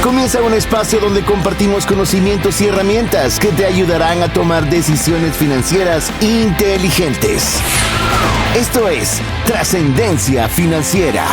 Comienza un espacio donde compartimos conocimientos y herramientas que te ayudarán a tomar decisiones financieras inteligentes. Esto es Trascendencia Financiera.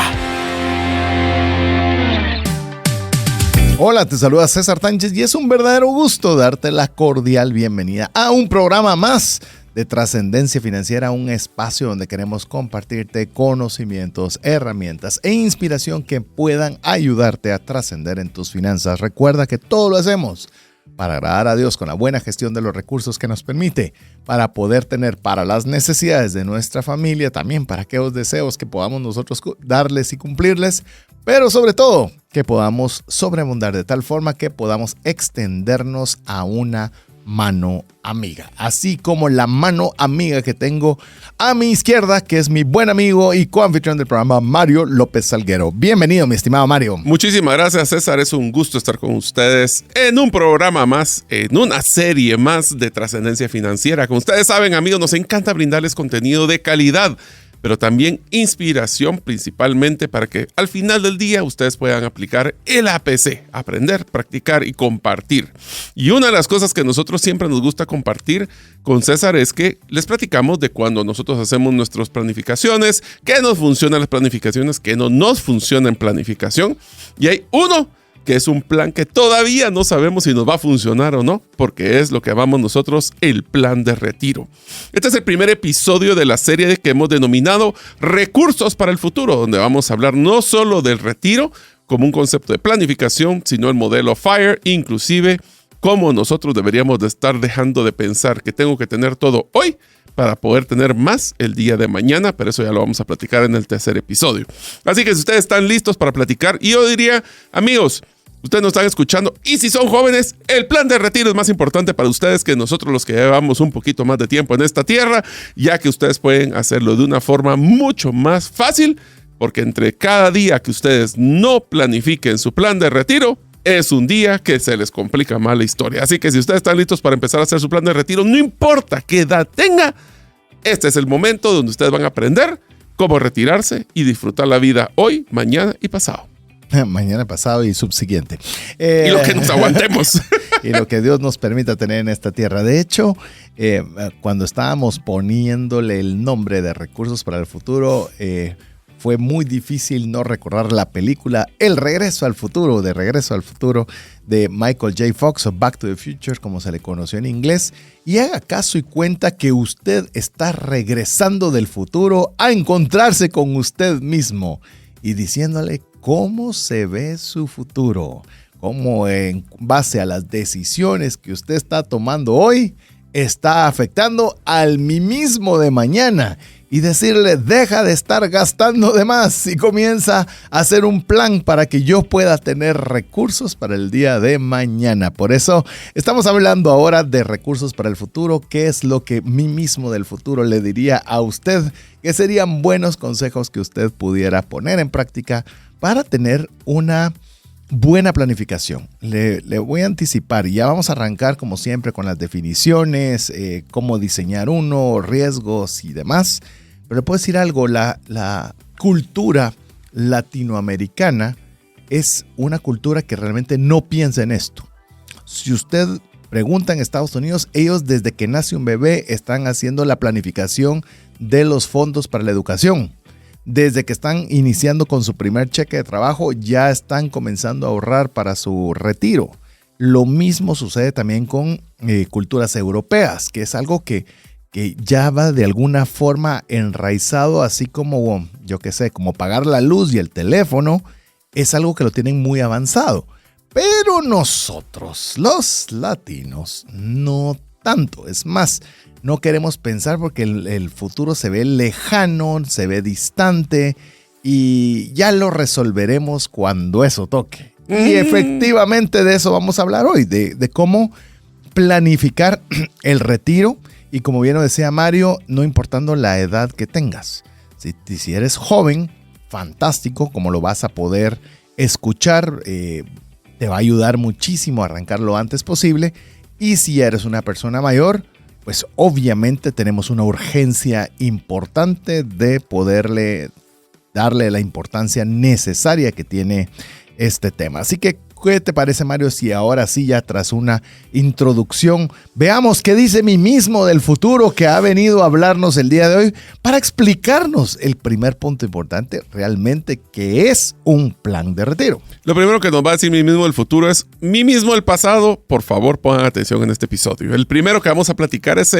Hola, te saluda César Tánchez y es un verdadero gusto darte la cordial bienvenida a un programa más de Trascendencia Financiera, un espacio donde queremos compartirte conocimientos, herramientas e inspiración que puedan ayudarte a trascender en tus finanzas. Recuerda que todo lo hacemos para agradar a Dios con la buena gestión de los recursos que nos permite, para poder tener para las necesidades de nuestra familia, también para aquellos deseos que podamos nosotros darles y cumplirles, pero sobre todo que podamos sobreabundar de tal forma que podamos extendernos a una mano amiga, así como la mano amiga que tengo a mi izquierda, que es mi buen amigo y coanfitrión del programa, Mario López Salguero. Bienvenido, mi estimado Mario. Muchísimas gracias, César. Es un gusto estar con ustedes en un programa más, en una serie más de Trascendencia Financiera. Como ustedes saben, amigos, nos encanta brindarles contenido de calidad, pero también inspiración, principalmente para que al final del día ustedes puedan aplicar el APC, aprender, practicar y compartir. Y una de las cosas que nosotros siempre nos gusta compartir con César es que les platicamos de cuando nosotros hacemos nuestras planificaciones, qué nos funcionan las planificaciones, qué no nos funciona en planificación. Y hay uno que es un plan que todavía no sabemos si nos va a funcionar o no, porque es lo que llamamos nosotros el plan de retiro. Este es el primer episodio de la serie que hemos denominado Recursos para el Futuro, donde vamos a hablar no solo del retiro como un concepto de planificación, sino el modelo FIRE, inclusive cómo nosotros deberíamos de estar dejando de pensar que tengo que tener todo hoy para poder tener más el día de mañana, pero eso ya lo vamos a platicar en el tercer episodio. Así que si ustedes están listos para platicar, y yo diría, amigos, ustedes nos están escuchando y si son jóvenes, el plan de retiro es más importante para ustedes que nosotros los que llevamos un poquito más de tiempo en esta tierra, ya que ustedes pueden hacerlo de una forma mucho más fácil, porque entre cada día que ustedes no planifiquen su plan de retiro, es un día que se les complica más la historia. Así que si ustedes están listos para empezar a hacer su plan de retiro, no importa qué edad tenga, este es el momento donde ustedes van a aprender cómo retirarse y disfrutar la vida hoy, mañana y pasado. Mañana, pasado y subsiguiente. Y lo que nos aguantemos. Y lo que Dios nos permita tener en esta tierra. De hecho, cuando estábamos poniéndole el nombre de Recursos para el Futuro, fue muy difícil no recordar la película El Regreso al Futuro, de Michael J. Fox, o Back to the Future, como se le conoció en inglés. Y haga caso y cuenta que usted está regresando del futuro a encontrarse con usted mismo y diciéndole cómo se ve su futuro, cómo en base a las decisiones que usted está tomando hoy está afectando al mí mismo de mañana, y decirle deja de estar gastando de más y comienza a hacer un plan para que yo pueda tener recursos para el día de mañana. Por eso estamos hablando ahora de recursos para el futuro, qué es lo que mí mismo del futuro le diría a usted, que serían buenos consejos que usted pudiera poner en práctica para tener una buena planificación. Le voy a anticipar, ya vamos a arrancar como siempre con las definiciones, cómo diseñar uno, riesgos y demás. Pero le puedo decir algo, la cultura latinoamericana es una cultura que realmente no piensa en esto. Si usted pregunta en Estados Unidos, ellos desde que nace un bebé están haciendo la planificación de los fondos para la educación. Desde que están iniciando con su primer cheque de trabajo, ya están comenzando a ahorrar para su retiro. Lo mismo sucede también con culturas europeas, que es algo que ya va de alguna forma enraizado, así como, yo qué sé, como pagar la luz y el teléfono, es algo que lo tienen muy avanzado. Pero nosotros, los latinos, no tanto. Es más, no queremos pensar porque el futuro se ve lejano, se ve distante y ya lo resolveremos cuando eso toque. Y efectivamente de eso vamos a hablar hoy, de cómo planificar el retiro. Y como bien lo decía Mario, no importando la edad que tengas. Si eres joven, fantástico, como lo vas a poder escuchar, te va a ayudar muchísimo a arrancar lo antes posible. Y si eres una persona mayor, pues obviamente tenemos una urgencia importante de poderle darle la importancia necesaria que tiene este tema. Así que ¿Qué te parece, Mario, si ahora sí, ya tras una introducción, veamos qué dice mí mismo del futuro que ha venido a hablarnos el día de hoy para explicarnos el primer punto importante realmente, que es un plan de retiro? Lo primero que nos va a decir mí mismo del futuro es mí mismo del pasado. Por favor, pongan atención en este episodio. El primero que vamos a platicar es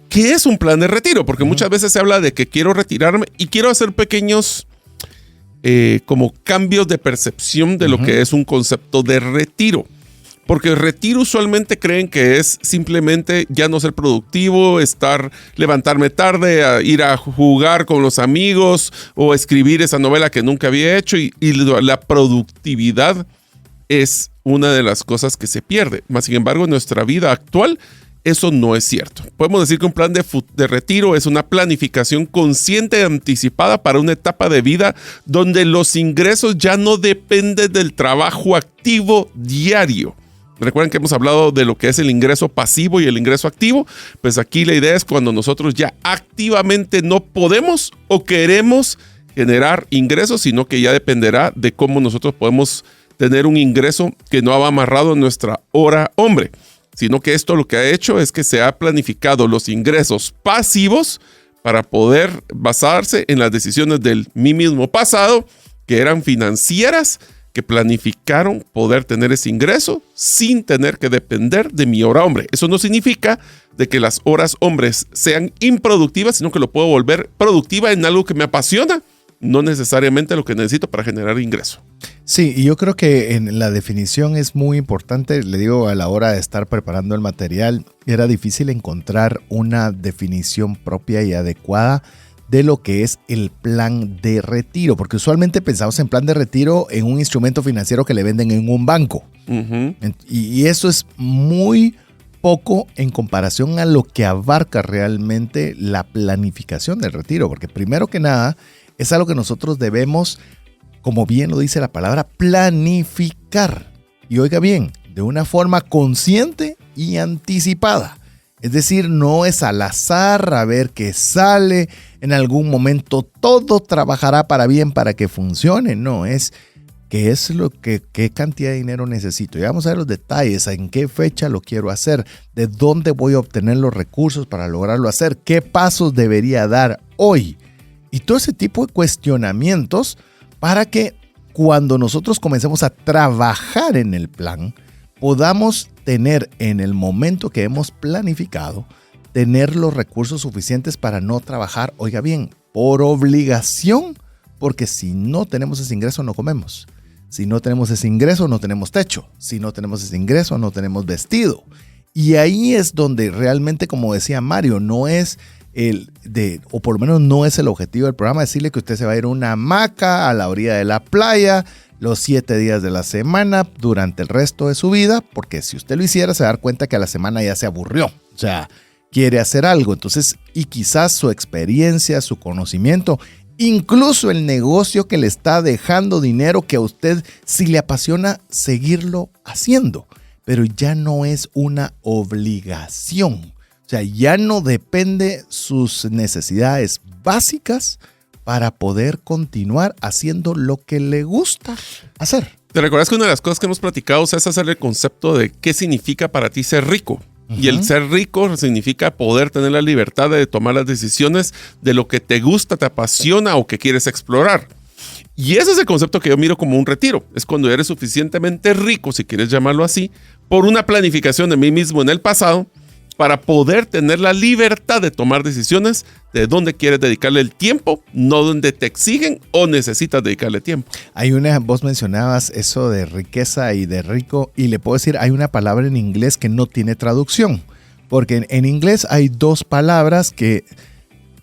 ¿qué es un plan de retiro? Porque muchas veces se habla de que quiero retirarme y quiero hacer pequeños como cambios de percepción de lo que es un concepto de retiro. Porque el retiro usualmente creen que es simplemente ya no ser productivo, levantarme tarde, ir a jugar con los amigos o escribir esa novela que nunca había hecho, y la productividad es una de las cosas que se pierde. Más sin embargo, en nuestra vida actual, eso no es cierto. Podemos decir que un plan de retiro es una planificación consciente y anticipada para una etapa de vida donde los ingresos ya no dependen del trabajo activo diario. Recuerden que hemos hablado de lo que es el ingreso pasivo y el ingreso activo. Pues aquí la idea es cuando nosotros ya activamente no podemos o queremos generar ingresos, sino que ya dependerá de cómo nosotros podemos tener un ingreso que no va amarrado en nuestra hora hombre, sino que esto lo que ha hecho es que se ha planificado los ingresos pasivos para poder basarse en las decisiones del mí mismo pasado, que eran financieras, que planificaron poder tener ese ingreso sin tener que depender de mi hora hombre. Eso no significa de que las horas hombres sean improductivas, sino que lo puedo volver productiva en algo que me apasiona, no necesariamente lo que necesito para generar ingreso. Sí, y yo creo que en la definición es muy importante. Le digo, a la hora de estar preparando el material, era difícil encontrar una definición propia y adecuada de lo que es el plan de retiro, porque usualmente pensamos en plan de retiro en un instrumento financiero que le venden en un banco. Y eso es muy poco en comparación a lo que abarca realmente la planificación del retiro, porque primero que nada es algo que nosotros debemos, como bien lo dice la palabra, planificar. Y oiga bien, de una forma consciente y anticipada. Es decir, no es al azar a ver qué sale. En algún momento todo trabajará para bien para que funcione. No, es qué cantidad de dinero necesito. Y vamos a ver los detalles, en qué fecha lo quiero hacer, de dónde voy a obtener los recursos para lograrlo hacer, qué pasos debería dar hoy. Y todo ese tipo de cuestionamientos para que cuando nosotros comencemos a trabajar en el plan, podamos tener en el momento que hemos planificado, tener los recursos suficientes para no trabajar, oiga bien, por obligación, porque si no tenemos ese ingreso no comemos. Si no tenemos ese ingreso no tenemos techo. Si no tenemos ese ingreso no tenemos vestido. Y ahí es donde realmente, como decía Mario, no es o por lo menos no es el objetivo del programa, decirle que usted se va a ir a una hamaca a la orilla de la playa los 7 días de la semana durante el resto de su vida, porque si usted lo hiciera se va a dar cuenta que a la semana ya se aburrió, o sea, quiere hacer algo. Entonces, y quizás su experiencia, su conocimiento, incluso el negocio que le está dejando dinero, que a usted sí le apasiona seguirlo haciendo, pero ya no es una obligación. O sea, ya no depende sus necesidades básicas para poder continuar haciendo lo que le gusta hacer. ¿Te recuerdas que una de las cosas que hemos platicado es hacer el concepto de qué significa para ti ser rico? Y el ser rico significa poder tener la libertad de tomar las decisiones de lo que te gusta, te apasiona o que quieres explorar. Y ese es el concepto que yo miro como un retiro. Es cuando eres suficientemente rico, si quieres llamarlo así, por una planificación de mí mismo en el pasado, para poder tener la libertad de tomar decisiones de dónde quieres dedicarle el tiempo, no donde te exigen o necesitas dedicarle tiempo. Vos mencionabas eso de riqueza y de rico, y le puedo decir, hay una palabra en inglés que no tiene traducción, porque en inglés hay dos palabras que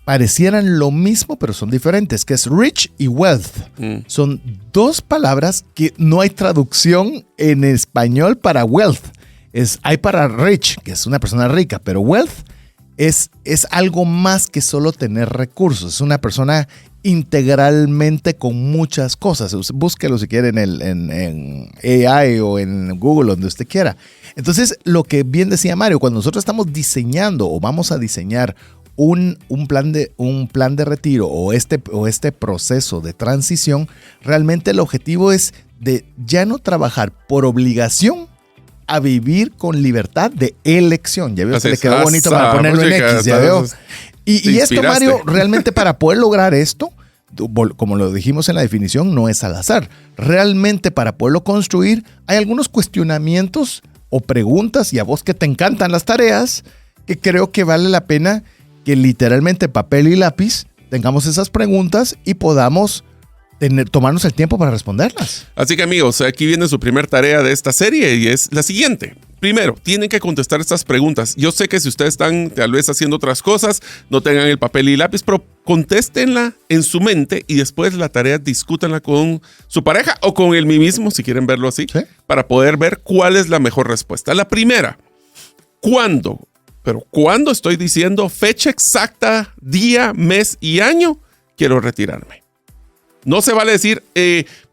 parecieran lo mismo, pero son diferentes, que es rich y wealth. Son dos palabras que no hay traducción en español para wealth. Hay para rich, que es una persona rica, pero wealth es algo más que solo tener recursos. Es una persona integralmente con muchas cosas. Búsquelo si quiere en AI o en Google, donde usted quiera. Entonces, lo que bien decía Mario, cuando nosotros estamos diseñando o vamos a diseñar un plan de retiro o este proceso de transición, realmente el objetivo es de ya no trabajar por obligación a vivir con libertad de elección. Ya veo que le quedó bonito para ponerlo en X, ya veo. Y esto, Mario, realmente para poder lograr esto, como lo dijimos en la definición, no es al azar. Realmente para poderlo construir hay algunos cuestionamientos o preguntas, y a vos que te encantan las tareas, que creo que vale la pena que literalmente papel y lápiz tengamos esas preguntas y podamos tomarnos el tiempo para responderlas. Así que amigos, aquí viene su primer tarea de esta serie y es la siguiente. Primero, tienen que contestar estas preguntas. Yo sé que si ustedes están tal vez haciendo otras cosas, no tengan el papel y lápiz, pero contéstenla en su mente y después la tarea discútanla con su pareja o con él mismo, si quieren verlo así, ¿sí? Para poder ver cuál es la mejor respuesta. La primera, ¿cuándo? Pero ¿cuándo estoy diciendo fecha exacta, día, mes y año? Quiero retirarme. No se vale decir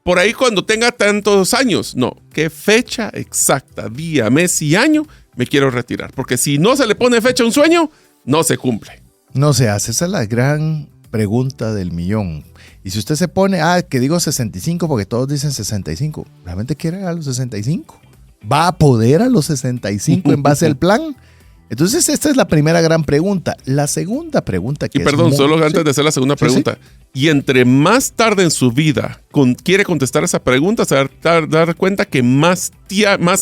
por ahí cuando tenga tantos años. No, ¿qué fecha exacta, día, mes y año me quiero retirar? Porque si no se le pone fecha a un sueño, no se cumple. No se hace. Esa es la gran pregunta del millón. Y si usted se pone, que digo 65 porque todos dicen 65, ¿realmente quiere a los 65? ¿Va a poder a los 65 en base al plan? Entonces, esta es la primera gran pregunta. La segunda pregunta que antes de hacer la segunda pregunta. Y entre más tarde en su vida quiere contestar esa pregunta, se va a dar cuenta que más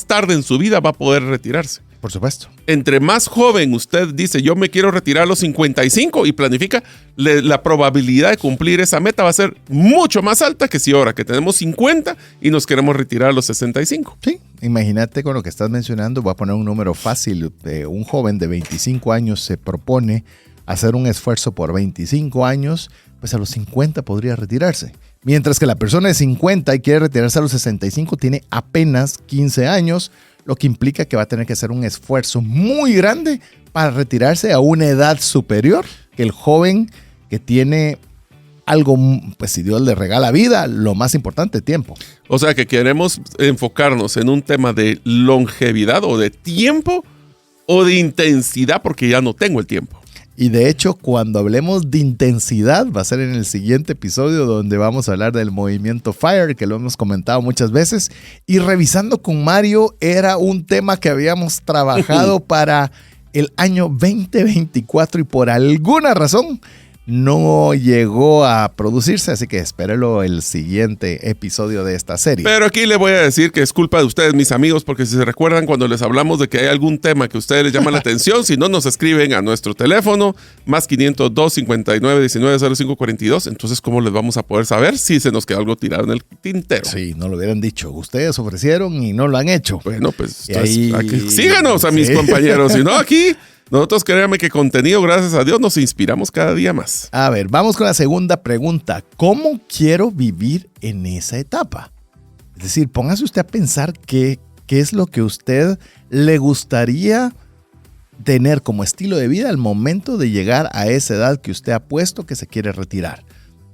tarde en su vida va a poder retirarse. Por supuesto. Entre más joven usted dice, yo me quiero retirar a los 55 y planifica, la probabilidad de cumplir esa meta va a ser mucho más alta que si ahora que tenemos 50 y nos queremos retirar a los 65. Sí, imagínate con lo que estás mencionando, voy a poner un número fácil. Un joven de 25 años se propone hacer un esfuerzo por 25 años, pues a los 50 podría retirarse. Mientras que la persona de 50 y quiere retirarse a los 65 tiene apenas 15 años, lo que implica que va a tener que hacer un esfuerzo muy grande para retirarse a una edad superior que el joven que tiene algo, pues si Dios le regala vida, lo más importante, tiempo. O sea que queremos enfocarnos en un tema de longevidad o de tiempo o de intensidad porque ya no tengo el tiempo. Y de hecho, cuando hablemos de intensidad, va a ser en el siguiente episodio donde vamos a hablar del movimiento FIRE, que lo hemos comentado muchas veces. Y revisando con Mario, era un tema que habíamos trabajado para el año 2024 y por alguna razón no llegó a producirse, así que espérelo el siguiente episodio de esta serie. Pero aquí le voy a decir que es culpa de ustedes, mis amigos, porque si se recuerdan cuando les hablamos de que hay algún tema que a ustedes les llama la atención, si no nos escriben a nuestro teléfono, más 502 59 19 05 42, entonces ¿cómo les vamos a poder saber si se nos queda algo tirado en el tintero? Sí, no lo hubieran dicho. Ustedes ofrecieron y no lo han hecho. Bueno, pues aquí, síganos a mis compañeros, si no aquí... Nosotros créanme que contenido, gracias a Dios, nos inspiramos cada día más. A ver, vamos con la segunda pregunta. ¿Cómo quiero vivir en esa etapa? Es decir, póngase usted a pensar qué es lo que a usted le gustaría tener como estilo de vida al momento de llegar a esa edad que usted ha puesto que se quiere retirar.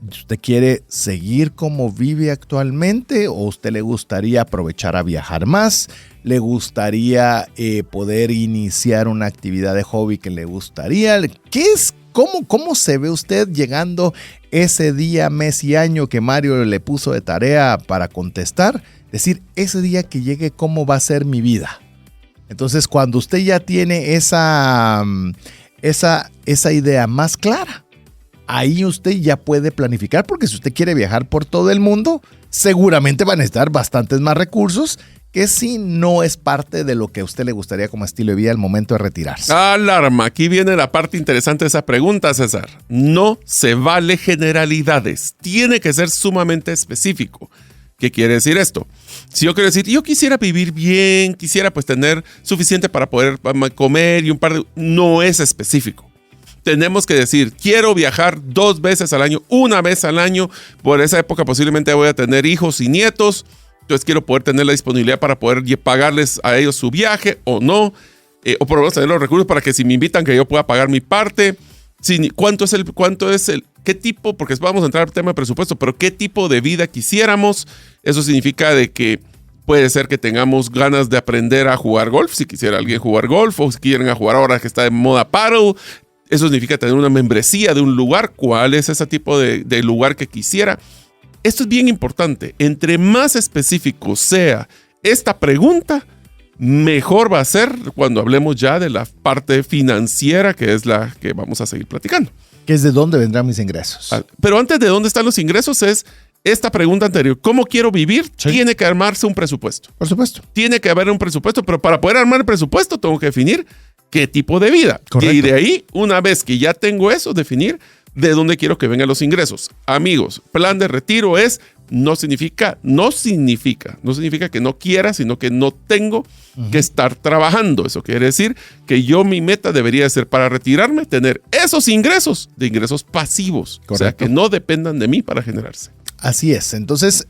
¿Usted quiere seguir como vive actualmente o usted le gustaría aprovechar a viajar más? ¿Le gustaría poder iniciar una actividad de hobby que le gustaría? ¿Cómo se ve usted llegando ese día, mes y año que Mario le puso de tarea para contestar? Es decir, ese día que llegue, ¿cómo va a ser mi vida? Entonces, cuando usted ya tiene esa idea más clara, ahí usted ya puede planificar, porque si usted quiere viajar por todo el mundo, seguramente van a necesitar bastantes más recursos que si no es parte de lo que a usted le gustaría como estilo de vida al momento de retirarse. Alarma, aquí viene la parte interesante de esa pregunta, César. No se vale generalidades, tiene que ser sumamente específico. ¿Qué quiere decir esto? Si yo quiero decir, yo quisiera vivir bien, quisiera pues tener suficiente para poder comer y no es específico. Tenemos que decir, quiero viajar 2 veces al año, 1 vez al año. Por esa época posiblemente voy a tener hijos y nietos. Entonces quiero poder tener la disponibilidad para poder pagarles a ellos su viaje o no. O por lo menos tener los recursos para que si me invitan que yo pueda pagar mi parte. ¿Cuánto es el qué tipo? Porque vamos a entrar al tema de presupuesto, pero qué tipo de vida quisiéramos. Eso significa de que puede ser que tengamos ganas de aprender a jugar golf, si quisiera alguien jugar golf, o si quieren a jugar ahora que está de moda paddle. Eso significa tener una membresía de un lugar. ¿Cuál es ese tipo de lugar que quisiera? Esto es bien importante. Entre más específico sea esta pregunta, mejor va a ser cuando hablemos ya de la parte financiera, que es la que vamos a seguir platicando. Que es de dónde vendrán mis ingresos. Pero antes de dónde están los ingresos es esta pregunta anterior. ¿Cómo quiero vivir? Sí. Tiene que armarse un presupuesto. Por supuesto. Tiene que haber un presupuesto, pero para poder armar el presupuesto tengo que definir qué tipo de vida. Correcto. Y de ahí, una vez que ya tengo eso, definir de dónde quiero que vengan los ingresos. Amigos, plan de retiro no significa que no quiera, sino que no tengo que estar trabajando. Eso quiere decir que mi meta debería ser para retirarme, tener esos ingresos de ingresos pasivos. Correcto. O sea, que no dependan de mí para generarse. Así es. Entonces,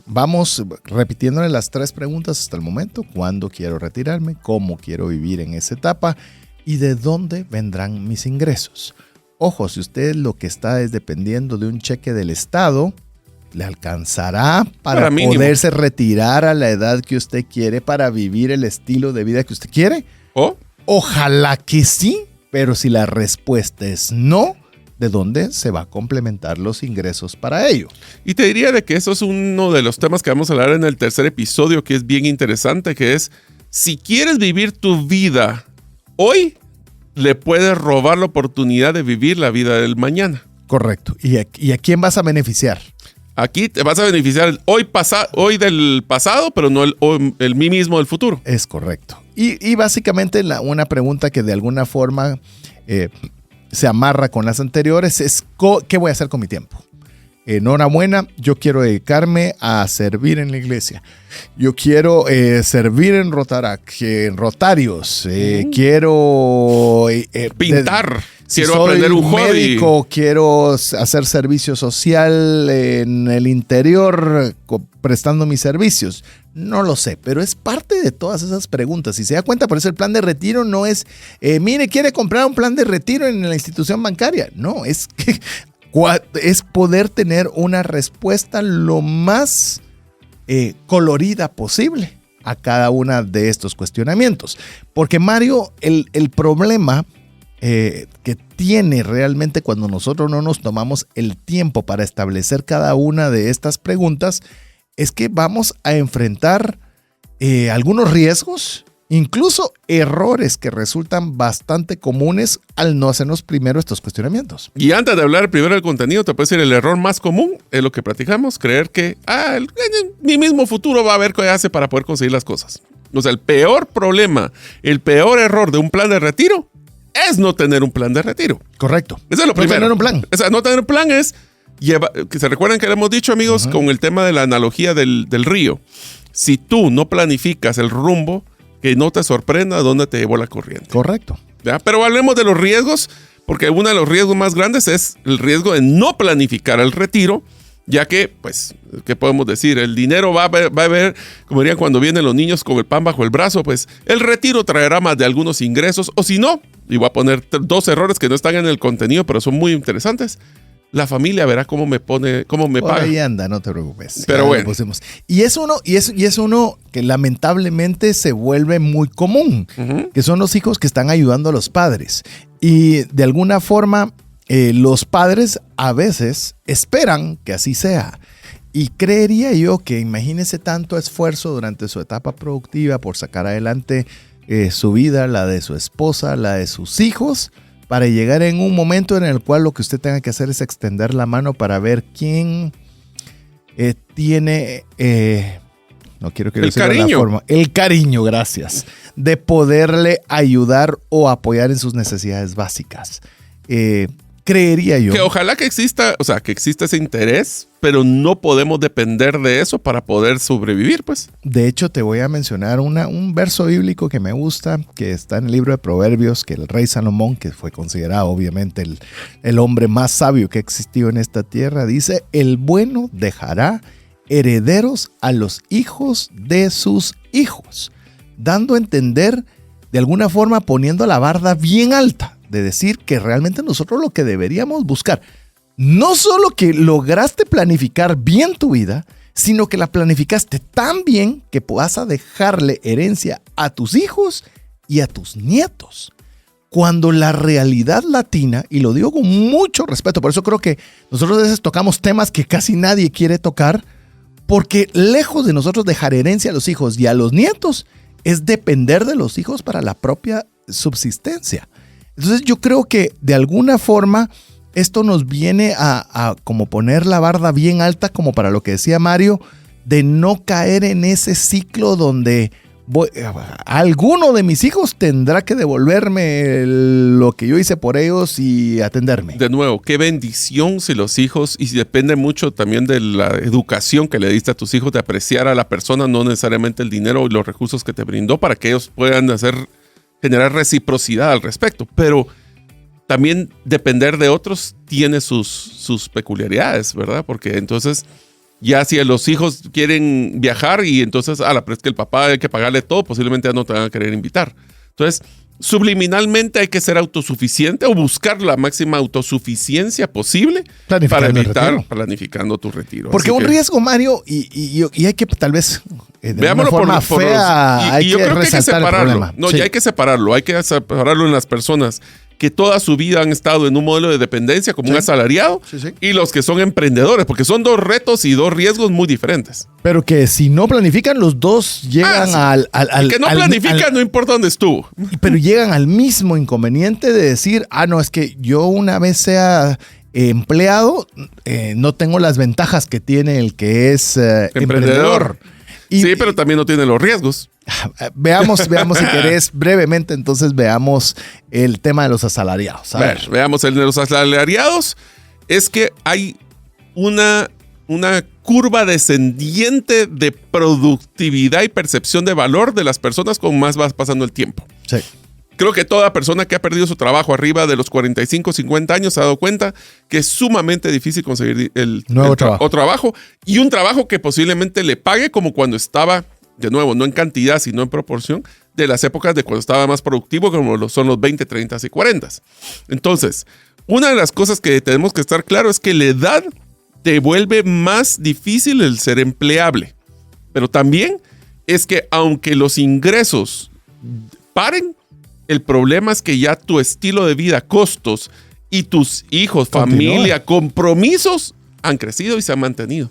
vamos repitiéndole las 3 preguntas hasta el momento. ¿Cuándo quiero retirarme? ¿Cómo quiero vivir en esa etapa? ¿Y de dónde vendrán mis ingresos? Ojo, si usted lo que está es dependiendo de un cheque del Estado, ¿le alcanzará para poderse retirar a la edad que usted quiere para vivir el estilo de vida que usted quiere? Ojalá que sí, pero si la respuesta es no, ¿de dónde se va a complementar los ingresos para ello? Y te diría de que eso es uno de los temas que vamos a hablar en el tercer episodio, que es bien interesante, que es, si quieres vivir tu vida hoy, le puedes robar la oportunidad de vivir la vida del mañana. Correcto. ¿Y a quién vas a beneficiar? Aquí te vas a beneficiar hoy del pasado, pero no el mí mismo del futuro. Es correcto. Y básicamente una pregunta que de alguna forma se amarra con las anteriores es ¿qué voy a hacer con mi tiempo? Enhorabuena, yo quiero dedicarme a servir en la iglesia. Yo quiero servir en Rotarios. Quiero pintar. Quiero aprender un médico, hobby. Quiero hacer servicio social en el interior prestando mis servicios. No lo sé, pero es parte de todas esas preguntas. Si se da cuenta, por eso el plan de retiro no es, mire, quiere comprar un plan de retiro en la institución bancaria. No, es que es poder tener una respuesta lo más colorida posible a cada una de estos cuestionamientos. Porque Mario, el problema que tiene realmente cuando nosotros no nos tomamos el tiempo para establecer cada una de estas preguntas es que vamos a enfrentar algunos riesgos, incluso errores que resultan bastante comunes al no hacernos primero estos cuestionamientos. Y antes de hablar primero del contenido, te puedo decir, el error más común es lo que platicamos, creer que mi mismo futuro va a ver qué hace para poder conseguir las cosas. O sea, el peor problema, el peor error de un plan de retiro es no tener un plan de retiro. Correcto. Eso es lo primero. No tener un plan. O sea, no tener un plan es que se recuerdan que le hemos dicho, amigos, con el tema de la analogía del río. Si tú no planificas el rumbo, que no te sorprenda dónde te llevó la corriente. Correcto. ¿Ya? Pero hablemos de los riesgos, porque uno de los riesgos más grandes es el riesgo de no planificar el retiro, ya que, pues, ¿qué podemos decir? El dinero va a ver, como dirían cuando vienen los niños con el pan bajo el brazo, pues el retiro traerá más de algunos ingresos, o si no, y voy a poner 2 errores que no están en el contenido, pero son muy interesantes. La familia verá cómo me paga. Por ahí anda, no te preocupes. Pero bueno. Y es uno que lamentablemente se vuelve muy común, que son los hijos que están ayudando a los padres. Y de alguna forma, los padres a veces esperan que así sea. Y creería yo que imagínese tanto esfuerzo durante su etapa productiva por sacar adelante su vida, la de su esposa, la de sus hijos, para llegar en un momento en el cual lo que usted tenga que hacer es extender la mano para ver quién tiene, no quiero que decirlo de la forma, el cariño, gracias, de poderle ayudar o apoyar en sus necesidades básicas. Creería yo. Que ojalá que exista ese interés, pero no podemos depender de eso para poder sobrevivir, pues. De hecho, te voy a mencionar un verso bíblico que me gusta, que está en el libro de Proverbios, que el rey Salomón, que fue considerado obviamente el hombre más sabio que existió en esta tierra, dice, el bueno dejará herederos a los hijos de sus hijos, dando a entender, de alguna forma, poniendo la barda bien alta, de decir que realmente nosotros lo que deberíamos buscar, no solo que lograste planificar bien tu vida, sino que la planificaste tan bien que puedas dejarle herencia a tus hijos y a tus nietos. Cuando la realidad latina, y lo digo con mucho respeto, por eso creo que nosotros a veces tocamos temas que casi nadie quiere tocar, porque lejos de nosotros dejar herencia a los hijos y a los nietos, es depender de los hijos para la propia subsistencia. Entonces yo creo que de alguna forma esto nos viene a como poner la barda bien alta, como para lo que decía Mario, de no caer en ese ciclo donde alguno de mis hijos tendrá que devolverme lo que yo hice por ellos y atenderme. De nuevo, qué bendición si los hijos, y depende mucho también de la educación que le diste a tus hijos, de apreciar a la persona, no necesariamente el dinero y los recursos que te brindó, para que ellos puedan generar reciprocidad al respecto. Pero también depender de otros tiene sus peculiaridades, ¿verdad? Porque entonces ya si los hijos quieren viajar y entonces, pero es que el papá hay que pagarle todo, posiblemente ya no te van a querer invitar. Entonces, subliminalmente hay que ser autosuficiente o buscar la máxima autosuficiencia posible para evitar planificando tu retiro. Porque un riesgo, Mario, y hay que tal vez de una forma fea, hay que resaltar el problema. No, sí. Ya hay que separarlo en las personas que toda su vida han estado en un modelo de dependencia como un asalariado, y los que son emprendedores, porque son dos retos y dos riesgos muy diferentes. Pero que si no planifican, los dos llegan al que no planifica, no importa dónde estuvo. Pero llegan al mismo inconveniente de decir, no, es que yo una vez sea empleado, no tengo las ventajas que tiene el que es emprendedor. Sí, pero también no tiene los riesgos. Veamos si querés brevemente, entonces veamos el tema de los asalariados. Veamos el de los asalariados. Es que hay una curva descendiente de productividad y percepción de valor de las personas con más va pasando el tiempo. Sí. Creo que toda persona que ha perdido su trabajo arriba de los 45, 50 años se ha dado cuenta que es sumamente difícil conseguir el nuevo trabajo, y un trabajo que posiblemente le pague como cuando estaba, de nuevo, no en cantidad, sino en proporción, de las épocas de cuando estaba más productivo, como son los 20, 30 y 40. Entonces, una de las cosas que tenemos que estar claro es que la edad te vuelve más difícil el ser empleable. Pero también es que aunque los ingresos paren, el problema es que ya tu estilo de vida, costos y tus hijos, familia, compromisos han crecido y se han mantenido.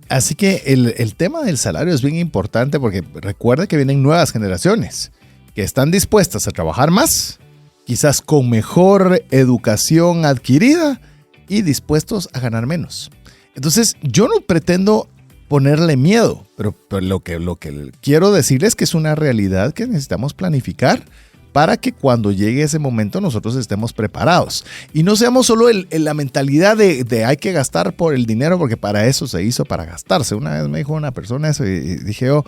Así que el tema del salario es bien importante, porque recuerda que vienen nuevas generaciones que están dispuestas a trabajar más, quizás con mejor educación adquirida y dispuestos a ganar menos. Entonces, yo no pretendo ponerle miedo, pero lo que quiero decirles es que es una realidad que necesitamos planificar para que cuando llegue ese momento nosotros estemos preparados. Y no seamos solo la mentalidad de hay que gastar por el dinero, porque para eso se hizo, para gastarse. Una vez me dijo una persona eso y dije yo,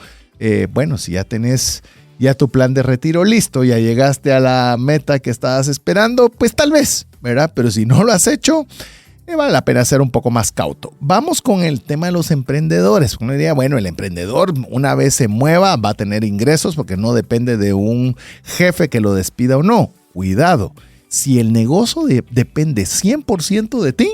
bueno, si ya tenés ya tu plan de retiro listo, ya llegaste a la meta que estabas esperando, pues tal vez, ¿verdad? Pero si no lo has hecho, vale la pena ser un poco más cauto. Vamos con el tema de los emprendedores. Uno diría, bueno, el emprendedor una vez se mueva va a tener ingresos porque no depende de un jefe que lo despida o no. Cuidado, si el negocio depende 100% de ti,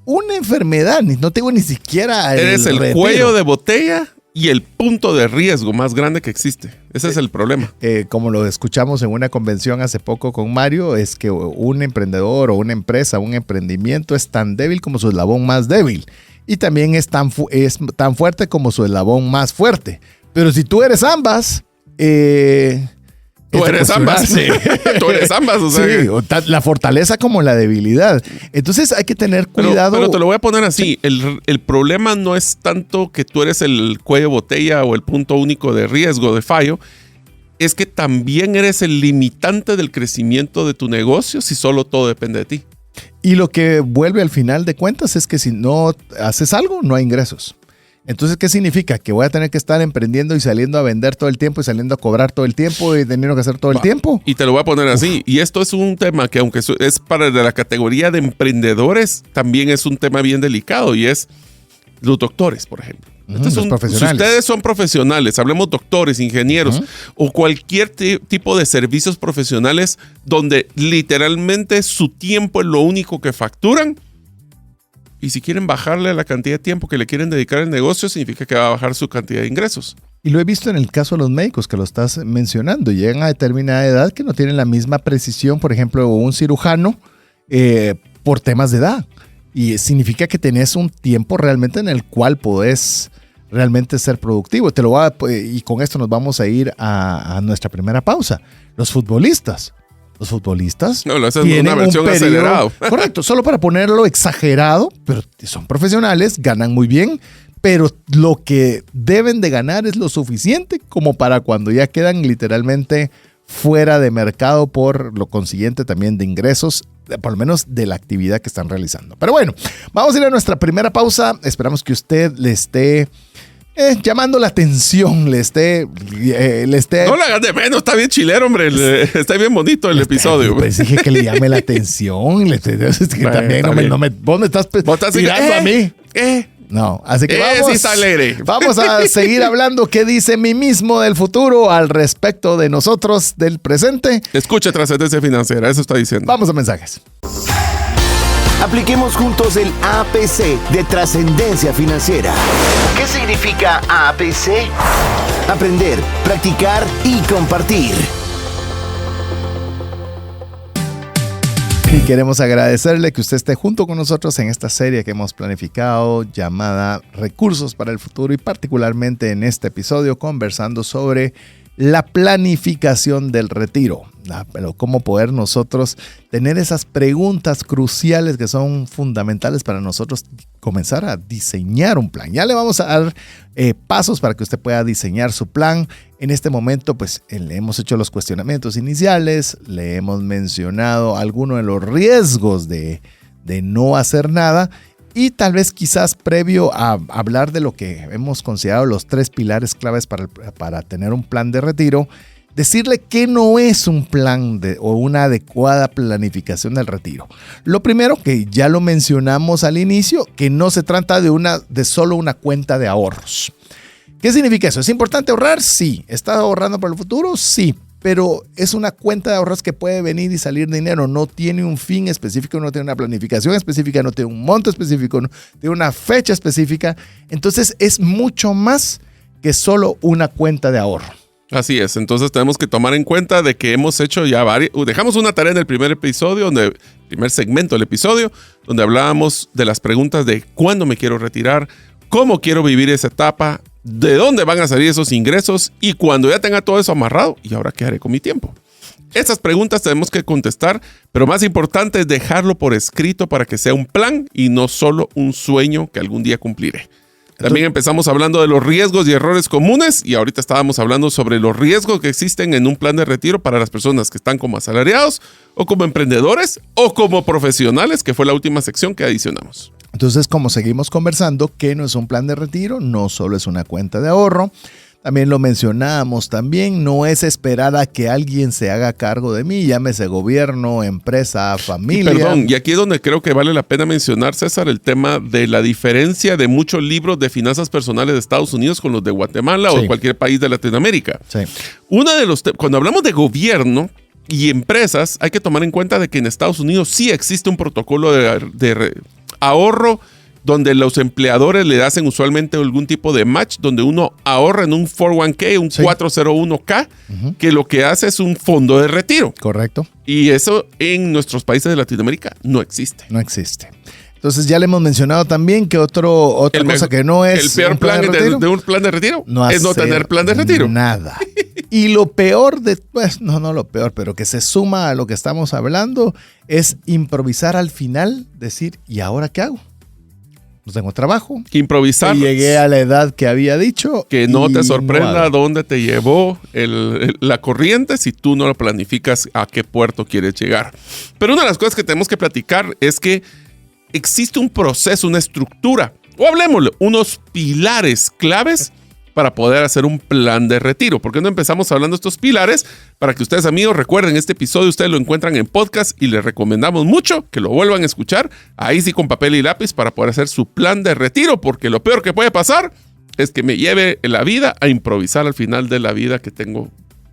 una enfermedad, no tengo ni siquiera eres el cuello de botella y el punto de riesgo más grande que existe. Ese es el problema. Como lo escuchamos en una convención hace poco con Mario, es que un emprendedor o una empresa, un emprendimiento es tan débil como su eslabón más débil. Y también es tan fuerte como su eslabón más fuerte. Pero si tú eres ambas... Tú eres ambas. Sí. Tú eres ambas. O sea, sí, la fortaleza como la debilidad. Entonces hay que tener cuidado. Pero te lo voy a poner así. Sí. El problema no es tanto que tú eres el cuello de botella o el punto único de riesgo, de fallo. Es que también eres el limitante del crecimiento de tu negocio si solo todo depende de ti. Y lo que vuelve al final de cuentas es que si no haces algo, no hay ingresos. Entonces, ¿qué significa? Que voy a tener que estar emprendiendo y saliendo a vender todo el tiempo y saliendo a cobrar todo el tiempo y teniendo que hacer todo el tiempo. Y te lo voy a poner así. Y esto es un tema que, aunque es para la categoría de emprendedores, también es un tema bien delicado, y es los doctores, por ejemplo. Los profesionales. Si ustedes son profesionales, hablemos doctores, ingenieros o cualquier tipo de servicios profesionales donde literalmente su tiempo es lo único que facturan. Y si quieren bajarle la cantidad de tiempo que le quieren dedicar al negocio, significa que va a bajar su cantidad de ingresos. Y lo he visto en el caso de los médicos que lo estás mencionando. Llegan a determinada edad que no tienen la misma precisión, por ejemplo, un cirujano por temas de edad. Y significa que tenés un tiempo realmente en el cual podés realmente ser productivo. Y con esto nos vamos a ir a nuestra primera pausa. Los futbolistas. Los futbolistas tienen una versión acelerada. Correcto, solo para ponerlo exagerado, pero son profesionales, ganan muy bien, pero lo que deben de ganar es lo suficiente como para cuando ya quedan literalmente fuera de mercado, por lo consiguiente también de ingresos, por lo menos de la actividad que están realizando. Pero bueno, vamos a ir a nuestra primera pausa. Esperamos que usted le esté llamando la atención, le esté... No le hagas de menos, está bien chilero, hombre. Está bien bonito el episodio. Pues dije que le llame la atención. También vos me estás tirando a mí. No, así que vamos, sí está alegre. Vamos a seguir hablando qué dice mí mismo del futuro al respecto de nosotros del presente. Escucha Trascendencia Financiera, eso está diciendo. Vamos a mensajes. Apliquemos juntos el APC de Trascendencia Financiera. ¿Qué significa APC? Aprender, practicar y compartir. Y queremos agradecerle que usted esté junto con nosotros en esta serie que hemos planificado llamada Recursos para el Futuro, y particularmente en este episodio conversando sobre la planificación del retiro. Pero cómo poder nosotros tener esas preguntas cruciales que son fundamentales para nosotros comenzar a diseñar un plan. Ya le vamos a dar pasos para que usted pueda diseñar su plan. En este momento, pues le hemos hecho los cuestionamientos iniciales, le hemos mencionado algunos de los riesgos de no hacer nada, y tal vez quizás previo a hablar de lo que hemos considerado los 3 pilares claves para tener un plan de retiro, decirle que no es un plan o una adecuada planificación del retiro. Lo primero, que ya lo mencionamos al inicio, que no se trata de solo una cuenta de ahorros. ¿Qué significa eso? ¿Es importante ahorrar? Sí. ¿Está ahorrando para el futuro? Sí. Pero es una cuenta de ahorros que puede venir y salir dinero. No tiene un fin específico, no tiene una planificación específica, no tiene un monto específico, no tiene una fecha específica. Entonces es mucho más que solo una cuenta de ahorro. Así es, entonces tenemos que tomar en cuenta de que hemos hecho ya dejamos una tarea en el primer episodio, primer segmento del episodio, donde hablábamos de las preguntas de cuándo me quiero retirar, cómo quiero vivir esa etapa, de dónde van a salir esos ingresos, y cuando ya tenga todo eso amarrado, ¿y ahora qué haré con mi tiempo? Estas preguntas tenemos que contestar, pero más importante es dejarlo por escrito para que sea un plan y no solo un sueño que algún día cumpliré. También empezamos hablando de los riesgos y errores comunes, y ahorita estábamos hablando sobre los riesgos que existen en un plan de retiro para las personas que están como asalariados o como emprendedores o como profesionales, que fue la última sección que adicionamos. Entonces, como seguimos conversando, que no es un plan de retiro, no solo es una cuenta de ahorro. También lo mencionábamos también, no es esperar a que alguien se haga cargo de mí, llámese gobierno, empresa, familia. Perdón, y aquí es donde creo que vale la pena mencionar, César, el tema de la diferencia de muchos libros de finanzas personales de Estados Unidos con los de Guatemala o de cualquier país de Latinoamérica. Sí. Cuando hablamos de gobierno y empresas, hay que tomar en cuenta de que en Estados Unidos sí existe un protocolo de ahorro donde los empleadores le hacen usualmente algún tipo de match, donde uno ahorra en un 401k, un 401k, que lo que hace es un fondo de retiro. Correcto. Y eso en nuestros países de Latinoamérica no existe. No existe. Entonces ya le hemos mencionado también que otra cosa que no es... El peor plan de un plan de retiro es no tener plan de retiro. Nada. Y lo peor no lo peor, pero que se suma a lo que estamos hablando, es improvisar al final, decir, ¿y ahora qué hago? No tengo trabajo. Improvisar. Y llegué a la edad que había dicho. Que no te sorprenda dónde te llevó la corriente si tú no lo planificas a qué puerto quieres llegar. Pero una de las cosas que tenemos que platicar es que existe un proceso, una estructura, o hablemosle, unos pilares claves para poder hacer un plan de retiro. ¿Por qué no empezamos hablando de estos pilares? Para que ustedes, amigos, recuerden, este episodio ustedes lo encuentran en podcast y les recomendamos mucho que lo vuelvan a escuchar, ahí sí con papel y lápiz, para poder hacer su plan de retiro, porque lo peor que puede pasar es que me lleve la vida a improvisar al final de la vida que tengo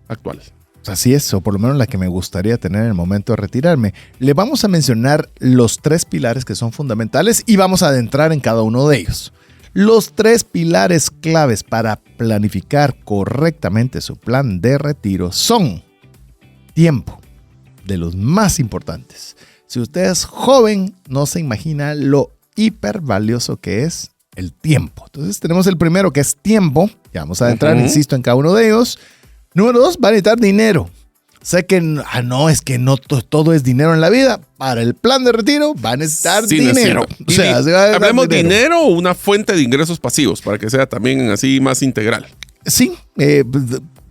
actual. Así es, o por lo menos la que me gustaría tener en el momento de retirarme. Le vamos a mencionar los 3 pilares que son fundamentales y vamos a adentrar en cada uno de ellos. Los 3 pilares claves para planificar correctamente su plan de retiro son tiempo, de los más importantes. Si usted es joven, no se imagina lo hiper valioso que es el tiempo. Entonces tenemos el primero, que es tiempo. Ya vamos a entrar, insisto, en cada uno de ellos. Número 2, va a necesitar dinero. Sé que es que no todo es dinero en la vida. Para el plan de retiro va a necesitar dinero. O sea, hablemos de dinero o una fuente de ingresos pasivos para que sea también así más integral. Sí,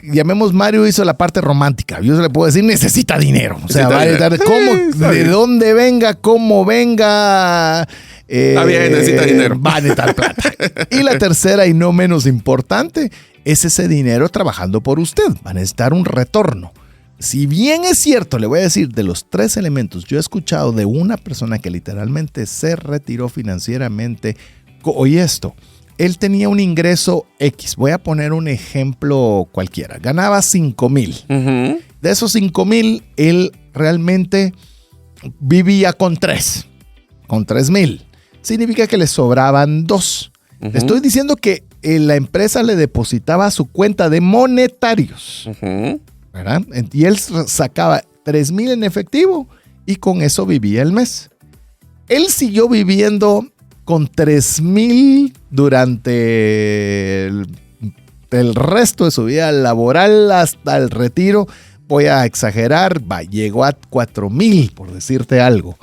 llamemos Mario hizo la parte romántica. Yo se le puedo decir necesita dinero. O sea, va a necesitar de dónde venga, cómo venga. Está bien, necesita dinero. Va a necesitar plata. Y la tercera y no menos importante es ese dinero trabajando por usted. Va a necesitar un retorno. Si bien es cierto, le voy a decir, de los 3 elementos, yo he escuchado de una persona que literalmente se retiró financieramente. Oye esto, él tenía un ingreso X. Voy a poner un ejemplo cualquiera. Ganaba 5,000. De esos 5,000, él realmente vivía con 3,000. Significa que le sobraban 2. Le estoy diciendo que la empresa le depositaba a su cuenta de monetarios. ¿Verdad? Y él sacaba 3,000 en efectivo y con eso vivía el mes. Él siguió viviendo con 3,000 durante el resto de su vida laboral hasta el retiro. Voy a exagerar, llegó a 4,000, por decirte algo.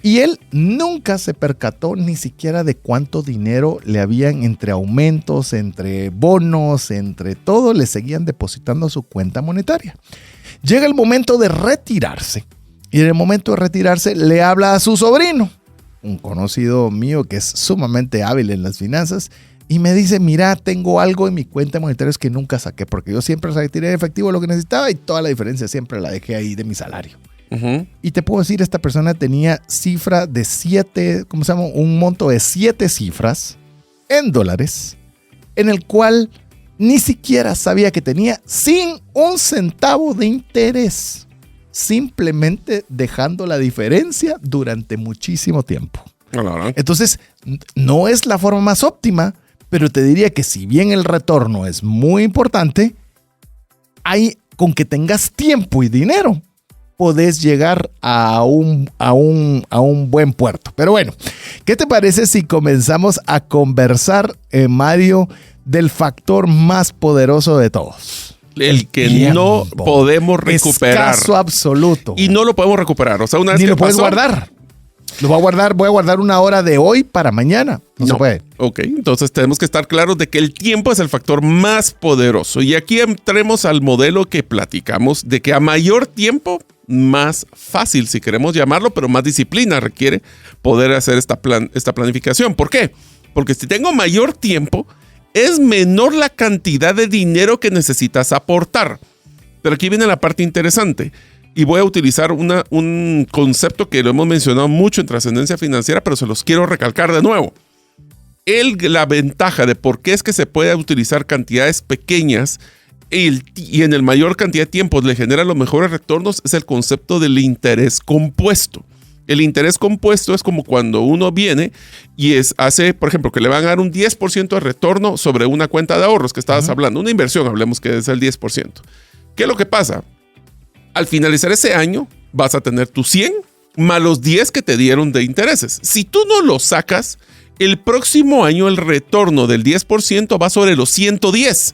Y él nunca se percató ni siquiera de cuánto dinero le habían entre aumentos, entre bonos, entre todo, le seguían depositando a su cuenta monetaria. Llega el momento de retirarse. Y en el momento de retirarse le habla a su sobrino, un conocido mío que es sumamente hábil en las finanzas, y me dice, mira, tengo algo en mi cuenta monetaria que nunca saqué, porque yo siempre retiré en efectivo lo que necesitaba y toda la diferencia siempre la dejé ahí de mi salario. Y te puedo decir, esta persona tenía cifra de 7, ¿cómo se llama? Un monto de 7 cifras en dólares, en el cual ni siquiera sabía que tenía sin un centavo de interés, simplemente dejando la diferencia durante muchísimo tiempo. Entonces, no es la forma más óptima, pero te diría que si bien el retorno es muy importante, con que tengas tiempo y dinero, podés llegar a un buen puerto. Pero bueno, ¿qué te parece si comenzamos a conversar, Mario, del factor más poderoso de todos? El que tiempo. No podemos recuperar. Escaso absoluto. Y no lo podemos recuperar. O sea, una vez ni que lo puedes guardar. Voy a guardar una hora de hoy para mañana. No se puede. Ok, entonces tenemos que estar claros de que el tiempo es el factor más poderoso. Y aquí entremos al modelo que platicamos de que a mayor tiempo, más fácil, si queremos llamarlo, pero más disciplina requiere poder hacer esta planificación. ¿Por qué? Porque si tengo mayor tiempo, es menor la cantidad de dinero que necesitas aportar. Pero aquí viene la parte interesante. Y voy a utilizar un concepto que lo hemos mencionado mucho en Trascendencia Financiera, pero se los quiero recalcar de nuevo. La ventaja de por qué es que se puede utilizar cantidades pequeñas y en el mayor cantidad de tiempo le genera los mejores retornos es el concepto del interés compuesto. El interés compuesto es como cuando uno viene y hace, por ejemplo, que le van a dar un 10% de retorno sobre una cuenta de ahorros que estabas hablando, una inversión, hablemos que es el 10%. ¿Qué es lo que pasa? Al finalizar ese año, vas a tener tus 100 más los 10 que te dieron de intereses. Si tú no los sacas, el próximo año el retorno del 10% va sobre los 110.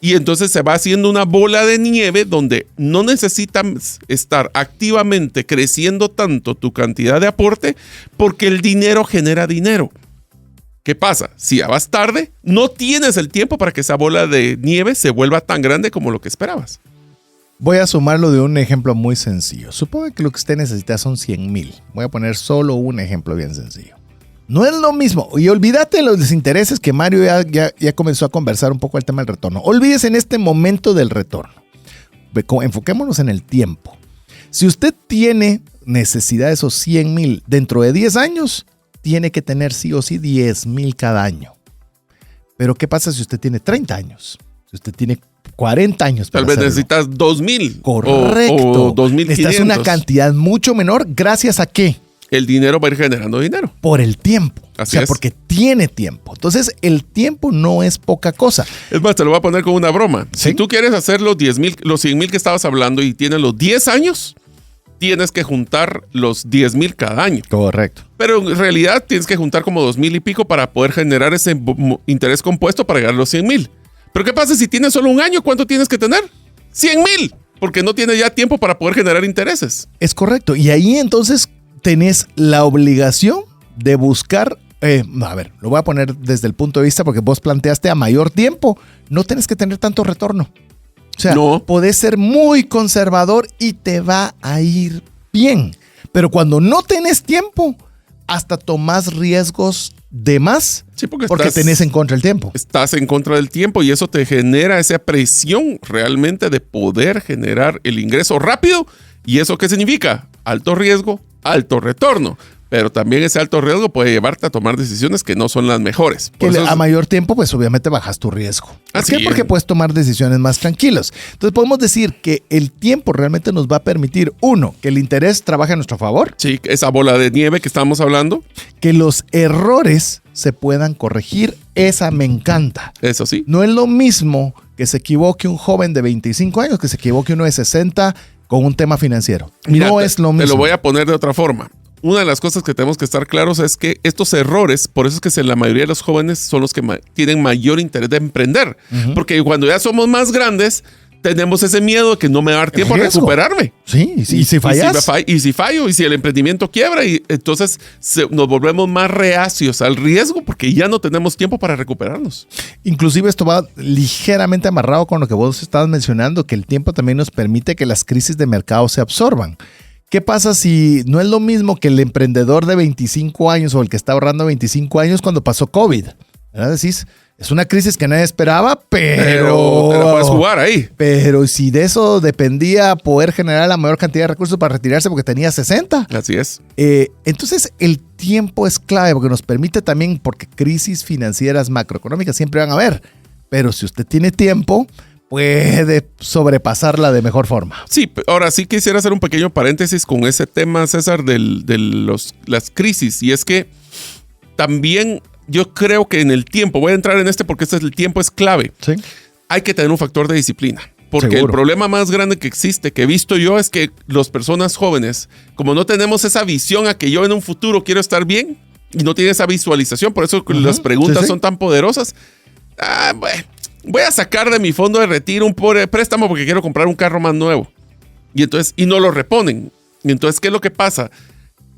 Y entonces se va haciendo una bola de nieve donde no necesitas estar activamente creciendo tanto tu cantidad de aporte porque el dinero genera dinero. ¿Qué pasa? Si ya vas tarde, no tienes el tiempo para que esa bola de nieve se vuelva tan grande como lo que esperabas. Voy a sumarlo de un ejemplo muy sencillo. Supongo que lo que usted necesita son 100,000. Voy a poner solo un ejemplo bien sencillo. No es lo mismo. Y olvídate de los intereses que Mario ya comenzó a conversar un poco el tema del retorno. Olvídese en este momento del retorno. Enfoquémonos en el tiempo. Si usted tiene necesidad de esos 100,000 dentro de 10 años, tiene que tener sí o sí 10,000 cada año. Pero ¿qué pasa si usted tiene 30 años? Si usted tiene 40 años. Tal vez necesitas 2,000. Correcto. O 2,500. Necesitas una cantidad mucho menor. ¿Gracias a qué? el dinero va a ir generando dinero. Por el tiempo. Así es. Porque tiene tiempo. Entonces, el tiempo no es poca cosa. Es más, te lo voy a poner con una broma. ¿Sí? Si tú quieres hacer los 100,000 que estabas hablando y tienes los 10 años, tienes que juntar los 10,000 cada año. Correcto. Pero en realidad tienes que juntar como 2,000 y pico para poder generar ese interés compuesto para llegar a los 100,000. Pero ¿qué pasa si tienes solo un año? ¿Cuánto tienes que tener? 100,000. Porque no tienes ya tiempo para poder generar intereses. Es correcto. Y ahí entonces tenés la obligación de buscar, a ver, lo voy a poner desde el punto de vista porque vos planteaste a mayor tiempo, no tenés que tener tanto retorno. O sea, no. Podés ser muy conservador y te va a ir bien. Pero cuando no tenés tiempo, hasta tomás riesgos de más, sí, porque tenés en contra el tiempo. Estás en contra del tiempo y eso te genera esa presión realmente de poder generar el ingreso rápido. ¿Y eso qué significa? Alto riesgo, alto retorno. Pero también ese alto riesgo puede llevarte a tomar decisiones que no son las mejores. A mayor tiempo, pues obviamente bajas tu riesgo. ¿Por qué? Porque puedes tomar decisiones más tranquilas. Entonces podemos decir que el tiempo realmente nos va a permitir, uno, que el interés trabaje a nuestro favor. Sí, esa bola de nieve que estábamos hablando. Que los errores se puedan corregir. Esa me encanta. Eso sí. No es lo mismo que se equivoque un joven de 25 años que se equivoque uno de 60 con un tema financiero. Mira, no es lo mismo. Te lo voy a poner de otra forma. Una de las cosas que tenemos que estar claros es que estos errores, por eso es que la mayoría de los jóvenes son los que tienen mayor interés de emprender. Porque cuando ya somos más grandes, tenemos ese miedo de que no me va a dar tiempo a recuperarme. Sí, y si fallas. Y si fallo, y si el emprendimiento quiebra, y entonces nos volvemos más reacios al riesgo porque ya no tenemos tiempo para recuperarnos. Inclusive esto va ligeramente amarrado con lo que vos estabas mencionando, que el tiempo también nos permite que las crisis de mercado se absorban. ¿Qué pasa si no es lo mismo que el emprendedor de 25 años o el que está ahorrando 25 años cuando pasó COVID? ¿Verdad? Decís, es una crisis que nadie esperaba, pero te la puedes jugar ahí. Pero si de eso dependía poder generar la mayor cantidad de recursos para retirarse porque tenía 60. Así es. Entonces el tiempo es clave porque nos permite también, porque crisis financieras macroeconómicas siempre van a haber, pero si usted tiene tiempo, puede sobrepasarla de mejor forma. Sí, ahora sí quisiera hacer un pequeño paréntesis con ese tema, César, de las crisis. Y es que también yo creo que en el tiempo, voy a entrar en porque el tiempo es clave. Sí. Hay que tener un factor de disciplina. Porque Seguro. El problema más grande que existe, que he visto yo, es que las personas jóvenes, como no tenemos esa visión a que yo en un futuro quiero estar bien, y no tienen esa visualización, por eso las preguntas son tan poderosas. Voy a sacar de mi fondo de retiro un préstamo porque quiero comprar un carro más nuevo. Y no lo reponen. Y entonces, ¿qué es lo que pasa?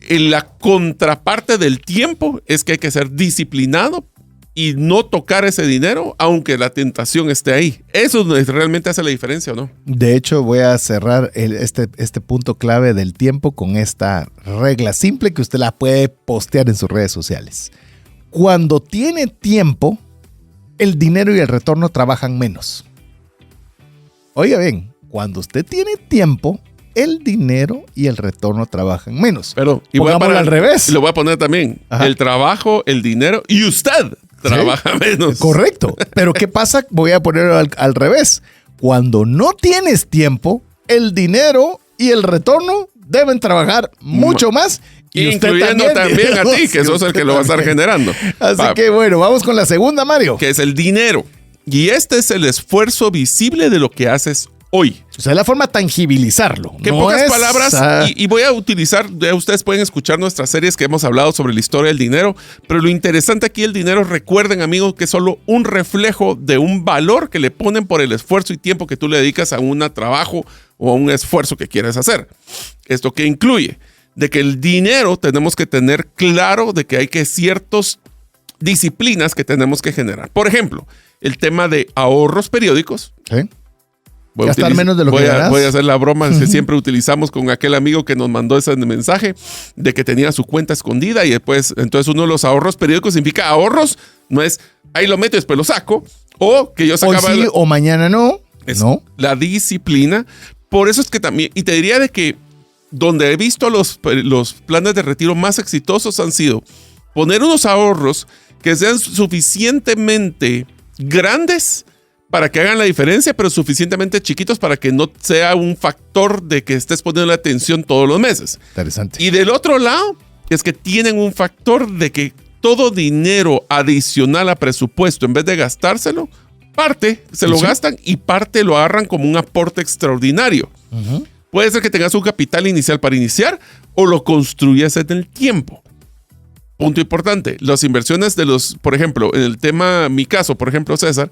En la contraparte del tiempo es que hay que ser disciplinado y no tocar ese dinero, aunque la tentación esté ahí. Eso realmente hace la diferencia, ¿o no? De hecho, voy a cerrar este punto clave del tiempo con esta regla simple que usted la puede postear en sus redes sociales. Cuando tiene tiempo, el dinero y el retorno trabajan menos. Oiga bien, cuando usted tiene tiempo, el dinero y el retorno trabajan menos. Pero al revés. Lo voy a poner también. Ajá. El trabajo, el dinero y usted trabaja menos. Correcto. Pero ¿qué pasa? Voy a ponerlo al revés. Cuando no tienes tiempo, el dinero y el retorno deben trabajar mucho más. Y incluyendo también a ti, que sos el que lo va a estar generando. Así que bueno, vamos con la segunda, Mario. Que es el dinero. Y este es el esfuerzo visible de lo que haces hoy. O sea, es la forma de tangibilizarlo. Que en pocas palabras, y voy a utilizar, ustedes pueden escuchar nuestras series que hemos hablado sobre la historia del dinero, pero lo interesante aquí el dinero, recuerden amigos, que es solo un reflejo de un valor que le ponen por el esfuerzo y tiempo que tú le dedicas a un trabajo o a un esfuerzo que quieres hacer. ¿Esto qué incluye? De que el dinero tenemos que tener claro de que hay ciertas disciplinas que tenemos que generar. Por ejemplo, el tema de ahorros periódicos. ¿Sí? Gastar menos de lo que ganas. Voy a hacer la broma que siempre utilizamos con aquel amigo que nos mandó ese mensaje de que tenía su cuenta escondida y después, entonces uno de los ahorros periódicos significa ahorros, no es ahí lo meto y después lo saco, o que yo sacaba... Hoy sí, o mañana no. No. La disciplina. Por eso es que también, y te diría de que donde he visto los planes de retiro más exitosos han sido poner unos ahorros que sean suficientemente grandes para que hagan la diferencia, pero suficientemente chiquitos para que no sea un factor de que estés poniendo la atención todos los meses. Interesante. Y del otro lado, es que tienen un factor de que todo dinero adicional a presupuesto, en vez de gastárselo, parte se lo gastan y parte lo agarran como un aporte extraordinario. Puede ser que tengas un capital inicial para iniciar o lo construyas en el tiempo. Punto importante, las inversiones por ejemplo, en el tema, mi caso, por ejemplo, César,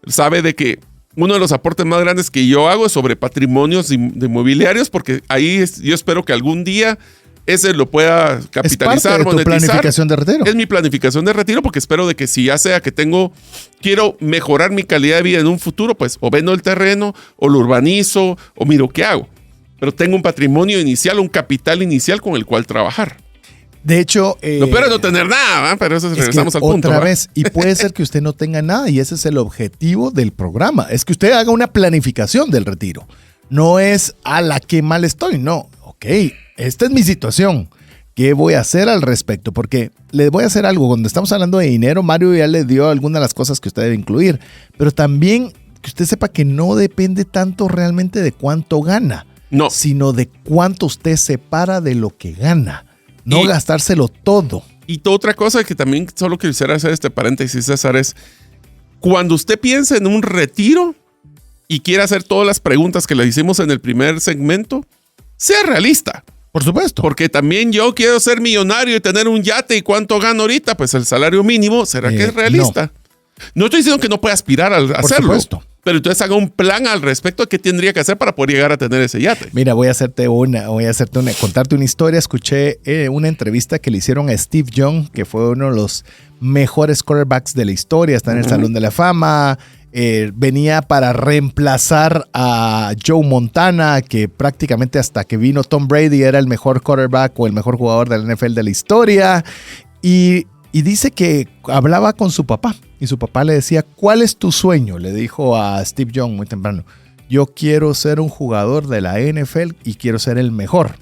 sabe de que uno de los aportes más grandes que yo hago es sobre patrimonios de inmobiliarios, porque ahí yo espero que algún día ese lo pueda capitalizar, monetizar. ¿Es tu planificación de retiro? Es mi planificación de retiro, porque espero de que si ya sea que quiero mejorar mi calidad de vida en un futuro, pues o vendo el terreno, o lo urbanizo, o miro qué hago. Pero tengo un patrimonio inicial, un capital inicial con el cual trabajar. De hecho... lo peor es no tener nada, ¿eh? Pero eso regresamos al punto. Otra vez, y puede ser que usted no tenga nada, y ese es el objetivo del programa. Es que usted haga una planificación del retiro. No es, qué mal estoy. No, ok, esta es mi situación. ¿Qué voy a hacer al respecto? Porque le voy a hacer algo. Cuando estamos hablando de dinero, Mario ya le dio algunas de las cosas que usted debe incluir. Pero también que usted sepa que no depende tanto realmente de cuánto gana. No. Sino de cuánto usted separa de lo que gana. No gastárselo todo. Y otra cosa que también solo quisiera hacer este paréntesis, César, es cuando usted piensa en un retiro y quiere hacer todas las preguntas que le hicimos en el primer segmento, sea realista. Por supuesto. Porque también yo quiero ser millonario y tener un yate. ¿Y cuánto gano ahorita? Pues el salario mínimo. ¿Será que es realista? No estoy diciendo que no pueda aspirar a hacerlo. Por supuesto. Pero entonces haga un plan al respecto de qué tendría que hacer para poder llegar a tener ese yate. Mira, contarte una historia. Escuché una entrevista que le hicieron a Steve Young, que fue uno de los mejores quarterbacks de la historia. Está en el Salón de la Fama. Venía para reemplazar a Joe Montana, que prácticamente hasta que vino Tom Brady era el mejor quarterback o el mejor jugador de la NFL de la historia. Y dice que hablaba con su papá y su papá le decía, ¿cuál es tu sueño? Le dijo a Steve Young muy temprano, yo quiero ser un jugador de la NFL y quiero ser el mejor.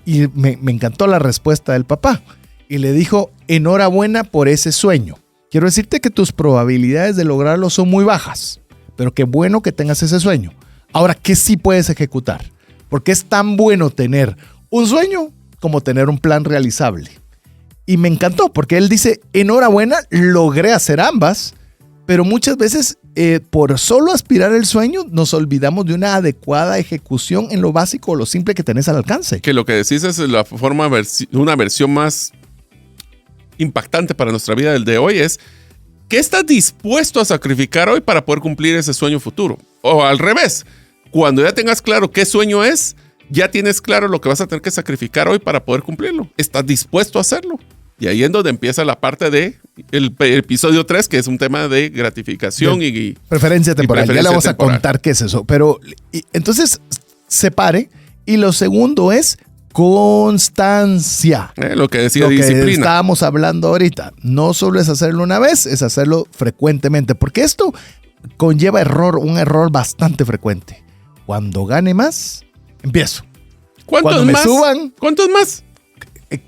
Y me encantó la respuesta del papá y le dijo, enhorabuena por ese sueño. Quiero decirte que tus probabilidades de lograrlo son muy bajas, pero qué bueno que tengas ese sueño. Ahora, ¿qué sí puedes ejecutar? Porque es tan bueno tener un sueño como tener un plan realizable. Y me encantó porque él dice, enhorabuena, logré hacer ambas, pero muchas veces por solo aspirar el sueño nos olvidamos de una adecuada ejecución en lo básico o lo simple que tenés al alcance. Que lo que decís es una versión más impactante para nuestra vida del de hoy es, ¿qué estás dispuesto a sacrificar hoy para poder cumplir ese sueño futuro? O al revés, cuando ya tengas claro qué sueño es, ya tienes claro lo que vas a tener que sacrificar hoy para poder cumplirlo. ¿Estás dispuesto a hacerlo? Y ahí es donde empieza la parte de el episodio 3, que es un tema de gratificación y preferencia temporal. Ya le vamos a contar qué es eso. Pero entonces, separe. Y lo segundo es constancia. Lo que decía disciplina. Lo que estábamos hablando ahorita. No solo es hacerlo una vez, es hacerlo frecuentemente. Porque esto conlleva un error bastante frecuente. Cuando gane más, empiezo. ¿Cuántos más? ¿Cuántos más?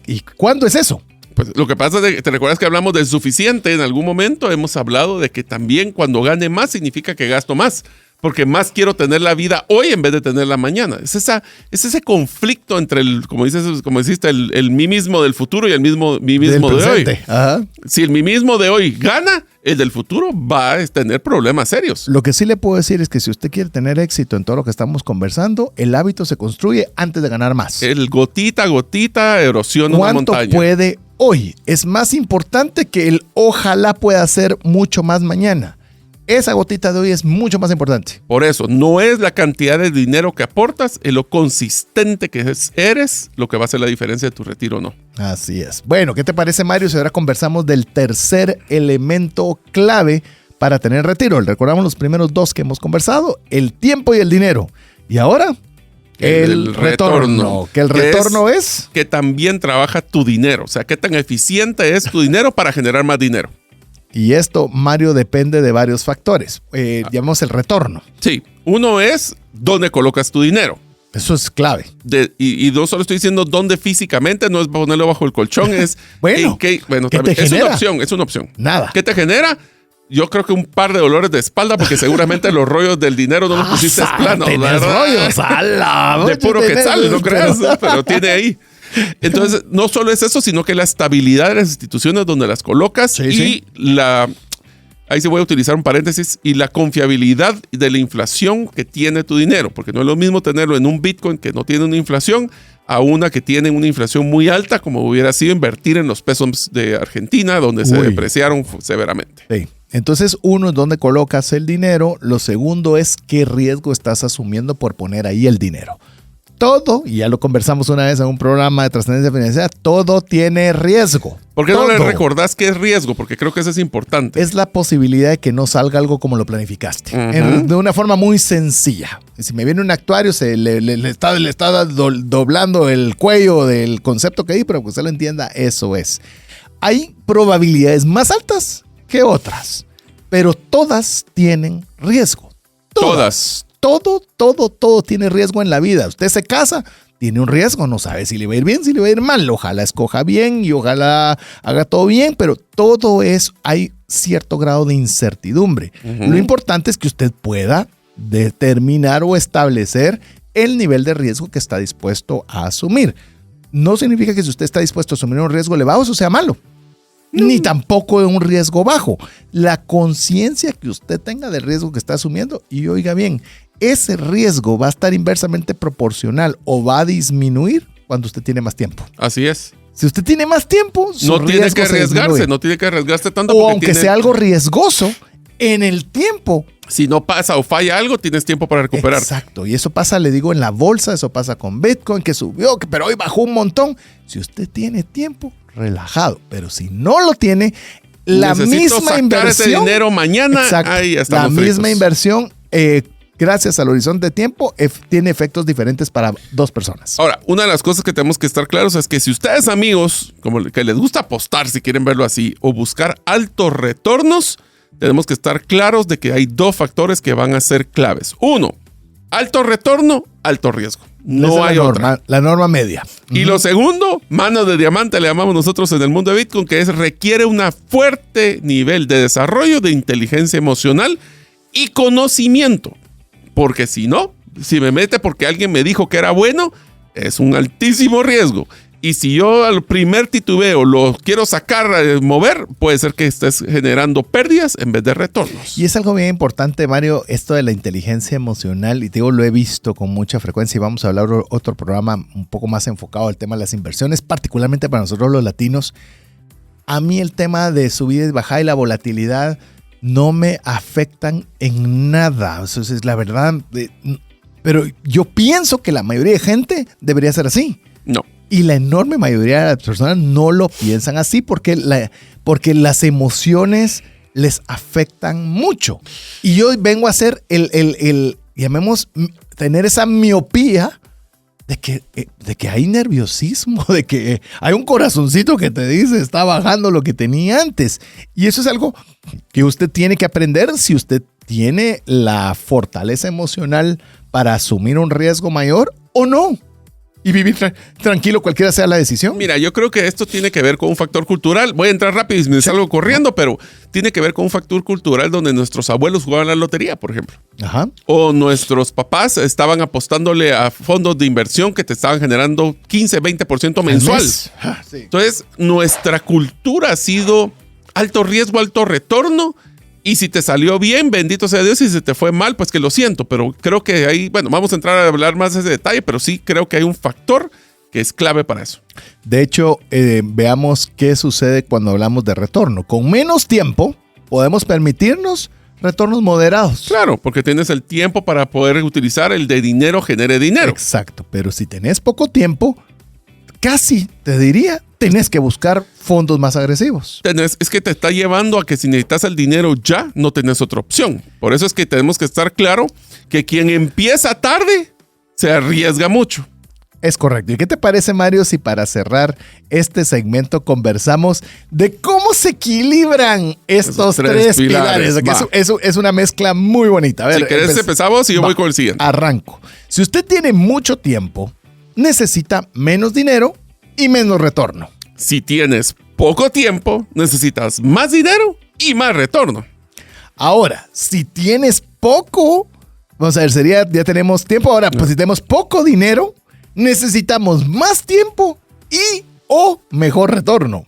¿Y cuándo es eso? Pues lo que pasa es que te recuerdas que hablamos del suficiente en algún momento. Hemos hablado de que también cuando gane más significa que gasto más. Porque más quiero tener la vida hoy en vez de tenerla mañana. Es ese conflicto entre como dijiste, el mí mismo del futuro y el mí mismo de hoy. Ajá. Si el mí mismo de hoy gana, el del futuro va a tener problemas serios. Lo que sí le puedo decir es que si usted quiere tener éxito en todo lo que estamos conversando, el hábito se construye antes de ganar más. El gotita a gotita erosiona una montaña. ¿Cuánto puede hoy? Es más importante que el ojalá pueda hacer mucho más mañana. Esa gotita de hoy es mucho más importante. Por eso, no es la cantidad de dinero que aportas, es lo consistente que eres lo que va a hacer la diferencia de tu retiro o no. Así es. Bueno, ¿qué te parece, Mario? Si ahora conversamos del tercer elemento clave para tener retiro. Recordamos los primeros dos que hemos conversado, el tiempo y el dinero. Y ahora, el retorno. Que el retorno es que también trabaja tu dinero. O sea, qué tan eficiente es tu dinero para generar más dinero. Y esto, Mario, depende de varios factores. Llamamos el retorno. Sí. Uno es dónde colocas tu dinero. Eso es clave. Y no solo estoy diciendo dónde físicamente, no es ponerlo bajo el colchón, es... ¿Qué te genera? Es una opción. Nada. ¿Qué te genera? Yo creo que un par de dolores de espalda, porque seguramente los rollos del dinero no los pusiste planos. ¿Tienes rollos? De puro quetzal, no creas, pero tiene ahí. Entonces, no solo es eso, sino que la estabilidad de las instituciones donde las colocas ahí se voy a utilizar un paréntesis, y la confiabilidad de la inflación que tiene tu dinero, porque no es lo mismo tenerlo en un Bitcoin que no tiene una inflación a una que tiene una inflación muy alta, como hubiera sido invertir en los pesos de Argentina, donde se depreciaron severamente. Sí. Entonces, uno es dónde colocas el dinero. Lo segundo es qué riesgo estás asumiendo por poner ahí el dinero. Todo, y ya lo conversamos una vez en un programa de trascendencia financiera, todo tiene riesgo. ¿Por qué no le recordás qué es riesgo? Porque creo que eso es importante. Es la posibilidad de que no salga algo como lo planificaste. De una forma muy sencilla. Si me viene un actuario, le está doblando el cuello del concepto que di, pero que usted lo entienda, eso es. Hay probabilidades más altas que otras, pero todas tienen riesgo. Todas. Todo tiene riesgo en la vida. Usted se casa, tiene un riesgo, no sabe si le va a ir bien, si le va a ir mal. Ojalá escoja bien y ojalá haga todo bien, pero hay cierto grado de incertidumbre. Lo importante es que usted pueda determinar o establecer el nivel de riesgo que está dispuesto a asumir. No significa que si usted está dispuesto a asumir un riesgo elevado, eso sea malo. Ni tampoco un riesgo bajo. La conciencia que usted tenga del riesgo que está asumiendo, y oiga bien, ese riesgo va a estar inversamente proporcional o va a disminuir cuando usted tiene más tiempo. Así es. Si usted tiene más tiempo, no tiene que arriesgarse tanto. O aunque sea algo riesgoso, en el tiempo. Si no pasa o falla algo, tienes tiempo para recuperar. Exacto. Y eso pasa, le digo, en la bolsa, eso pasa con Bitcoin, que subió, pero hoy bajó un montón. Si usted tiene tiempo, relajado. Pero si no lo tiene, la misma inversión. Ese dinero mañana. Exacto, ahí estamos. La misma inversión, gracias al horizonte de tiempo, tiene efectos diferentes para dos personas. Ahora, una de las cosas que tenemos que estar claros es que si ustedes, amigos, como que les gusta apostar, si quieren verlo así, o buscar altos retornos, tenemos que estar claros de que hay dos factores que van a ser claves. Uno, alto retorno, alto riesgo. No hay otra. La norma media. Y lo segundo, mano de diamante le llamamos nosotros en el mundo de Bitcoin, que requiere un fuerte nivel de desarrollo de inteligencia emocional y conocimiento. Porque si no, si me mete porque alguien me dijo que era bueno, es un altísimo riesgo. Y si yo al primer titubeo lo quiero sacar, mover, puede ser que estés generando pérdidas en vez de retornos. Y es algo bien importante, Mario, esto de la inteligencia emocional. Y te digo, lo he visto con mucha frecuencia y vamos a hablar otro programa un poco más enfocado al tema de las inversiones, particularmente para nosotros los latinos. A mí el tema de subida y bajada y la volatilidad no me afectan en nada. Eso es la verdad. Pero yo pienso que la mayoría de gente debería ser así. No. Y la enorme mayoría de las personas no lo piensan así porque las emociones les afectan mucho. Y yo vengo a hacer llamemos, tener esa miopía de que hay nerviosismo, de que hay un corazoncito que te dice está bajando lo que tenía antes. Y eso es algo que usted tiene que aprender si usted tiene la fortaleza emocional para asumir un riesgo mayor o no. Y vivir tranquilo, cualquiera sea la decisión. Mira, yo creo que esto tiene que ver con un factor cultural. Voy a entrar rápido y me salgo corriendo, pero tiene que ver con un factor cultural donde nuestros abuelos jugaban la lotería, por ejemplo. Ajá. O nuestros papás estaban apostándole a fondos de inversión que te estaban generando 15, 20% mensual. Sí. Entonces, nuestra cultura ha sido alto riesgo, alto retorno. Y si te salió bien, bendito sea Dios. Y si te fue mal, pues que lo siento. Pero creo que ahí, bueno, vamos a entrar a hablar más de ese detalle, pero sí creo que hay un factor que es clave para eso. De hecho, veamos qué sucede cuando hablamos de retorno. Con menos tiempo, podemos permitirnos retornos moderados. Claro, porque tienes el tiempo para poder utilizar el de dinero genere dinero. Exacto, pero si tenés poco tiempo, casi te diría, tenés que buscar fondos más agresivos. Es que te está llevando a que si necesitas el dinero ya, no tenés otra opción. Por eso es que tenemos que estar claro que quien empieza tarde se arriesga mucho. Es correcto. ¿Y qué te parece, Mario, si para cerrar este segmento conversamos de cómo se equilibran estos tres pilares? Es una mezcla muy bonita. A ver, si querés empezamos y yo voy con el siguiente. Arranco. Si usted tiene mucho tiempo, necesita menos dinero y menos retorno. Si tienes poco tiempo, necesitas más dinero y más retorno. Ahora, si tienes poco, vamos a ver, ya tenemos tiempo. Ahora, pues si tenemos poco dinero, necesitamos más tiempo y o mejor retorno.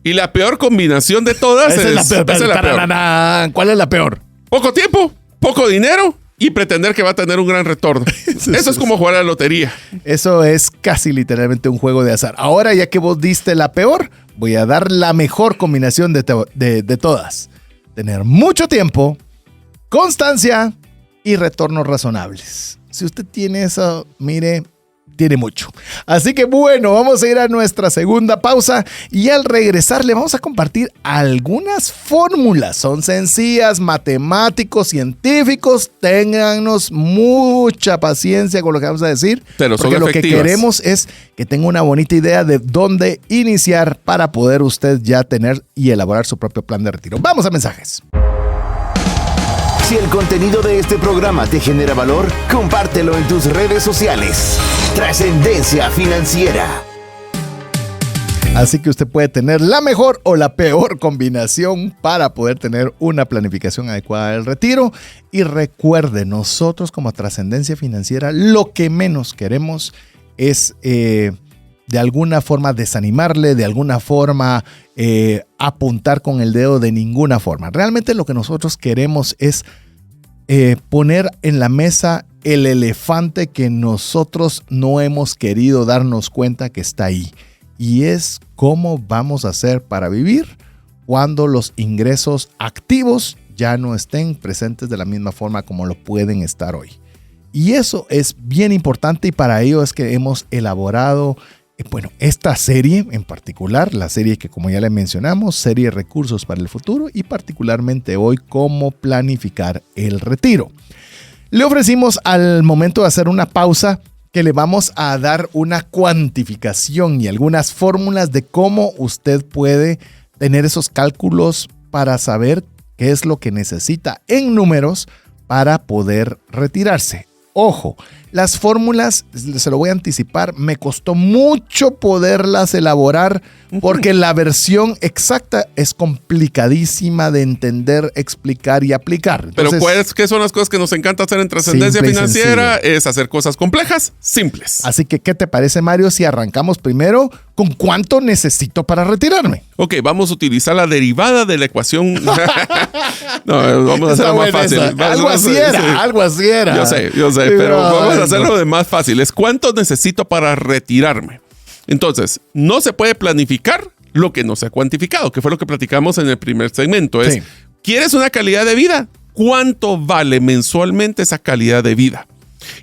Y la peor combinación de todas Esa es la peor. ¿Cuál es la peor? Poco tiempo, poco dinero y pretender que va a tener un gran retorno. Eso es como jugar a la lotería. Eso es casi literalmente un juego de azar. Ahora, ya que vos diste la peor, voy a dar la mejor combinación de todas. Tener mucho tiempo, constancia y retornos razonables. Si usted tiene eso, mire, tiene mucho. Así que bueno, vamos a ir a nuestra segunda pausa y al regresar le vamos a compartir algunas fórmulas. Son sencillas, matemáticos, científicos. Téngannos mucha paciencia con lo que vamos a decir. Pero son porque efectivas. Lo que queremos es que tenga una bonita idea de dónde iniciar para poder usted ya tener y elaborar su propio plan de retiro. Vamos a mensajes. Si el contenido de este programa te genera valor, compártelo en tus redes sociales. Trascendencia Financiera. Así que usted puede tener la mejor o la peor combinación para poder tener una planificación adecuada del retiro. Y recuerde, nosotros como Trascendencia Financiera lo que menos queremos es de alguna forma desanimarle, de alguna forma apuntar con el dedo, de ninguna forma. Realmente lo que nosotros queremos es poner en la mesa el elefante que nosotros no hemos querido darnos cuenta que está ahí. Y es cómo vamos a hacer para vivir cuando los ingresos activos ya no estén presentes de la misma forma como lo pueden estar hoy. Y eso es bien importante y para ello es que hemos elaborado esta serie en particular, la serie que como ya le mencionamos, serie Recursos para el Futuro y particularmente hoy cómo planificar el retiro. Le ofrecimos al momento de hacer una pausa que le vamos a dar una cuantificación y algunas fórmulas de cómo usted puede tener esos cálculos para saber qué es lo que necesita en números para poder retirarse. Ojo, las fórmulas, se lo voy a anticipar, me costó mucho poderlas elaborar porque la versión exacta es complicadísima de entender, explicar y aplicar. Entonces, pero ¿qué son las cosas que nos encanta hacer en Trascendencia Financiera? Es hacer cosas complejas, simples. Así que, ¿qué te parece, Mario, si arrancamos primero con cuánto necesito para retirarme? Ok, vamos a utilizar la derivada de la ecuación. No, vamos a hacerlo más fácil. Algo así era. Yo sé, pero vamos a hacerlo de más fácil. Es cuánto necesito para retirarme. Entonces, no se puede planificar lo que no se ha cuantificado, que fue lo que platicamos en el primer segmento. Es, ¿quieres una calidad de vida? ¿Cuánto vale mensualmente esa calidad de vida?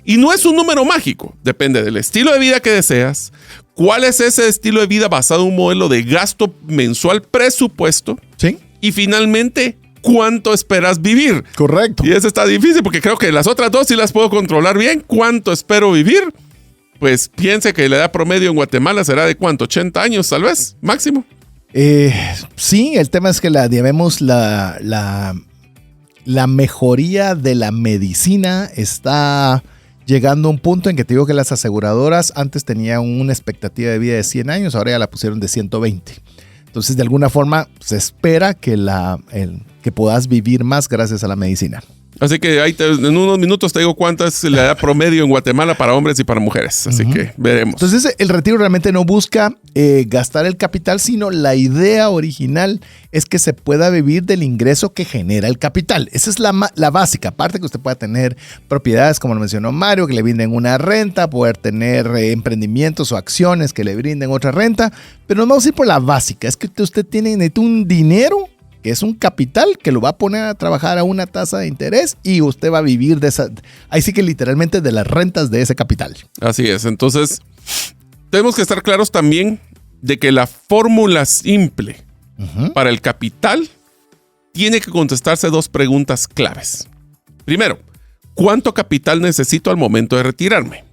Y no es un número mágico. Depende del estilo de vida que deseas. ¿Cuál es ese estilo de vida basado en un modelo de gasto mensual presupuesto? Sí. Y finalmente, ¿cuánto esperas vivir? Correcto. Y eso está difícil porque creo que las otras dos sí las puedo controlar bien. ¿Cuánto espero vivir? Pues piense que la edad promedio en Guatemala será de ¿cuánto? 80 años tal vez, máximo. Sí, el tema es que digamos, la mejoría de la medicina está llegando a un punto en que te digo que las aseguradoras antes tenían una expectativa de vida de 100 años, ahora ya la pusieron de 120. Entonces, de alguna forma, se espera que puedas vivir más gracias a la medicina. Así que en unos minutos te digo cuánto es la edad promedio en Guatemala para hombres y para mujeres. Así que veremos. Entonces, el retiro realmente no busca gastar el capital, sino la idea original es que se pueda vivir del ingreso que genera el capital. Esa es la básica. Aparte que usted pueda tener propiedades, como lo mencionó Mario, que le brinden una renta, poder tener emprendimientos o acciones que le brinden otra renta. Pero nos vamos a ir por la básica. Es que usted necesita un dinero que es un capital que lo va a poner a trabajar a una tasa de interés y usted va a vivir de esa, ahí sí que literalmente de las rentas de ese capital. Así es, entonces tenemos que estar claros también de que la fórmula simple para el capital tiene que contestarse dos preguntas claves. Primero, ¿cuánto capital necesito al momento de retirarme?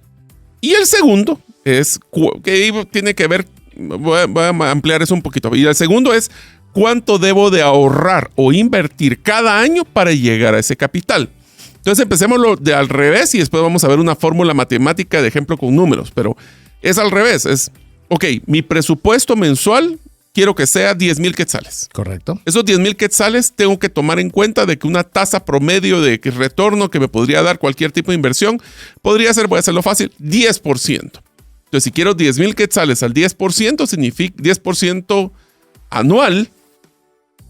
Y el segundo es, que tiene que ver, voy a ampliar eso un poquito, y el segundo es, ¿cuánto debo de ahorrar o invertir cada año para llegar a ese capital? Entonces empecémoslo de al revés y después vamos a ver una fórmula matemática de ejemplo con números, pero es al revés. Es, ok, mi presupuesto mensual quiero que sea 10,000 quetzales. Correcto. Esos 10,000 quetzales tengo que tomar en cuenta de que una tasa promedio de retorno que me podría dar cualquier tipo de inversión podría ser, voy a hacerlo fácil, 10%. Entonces Entonces, si quiero 10,000 quetzales al 10%, significa 10% anual,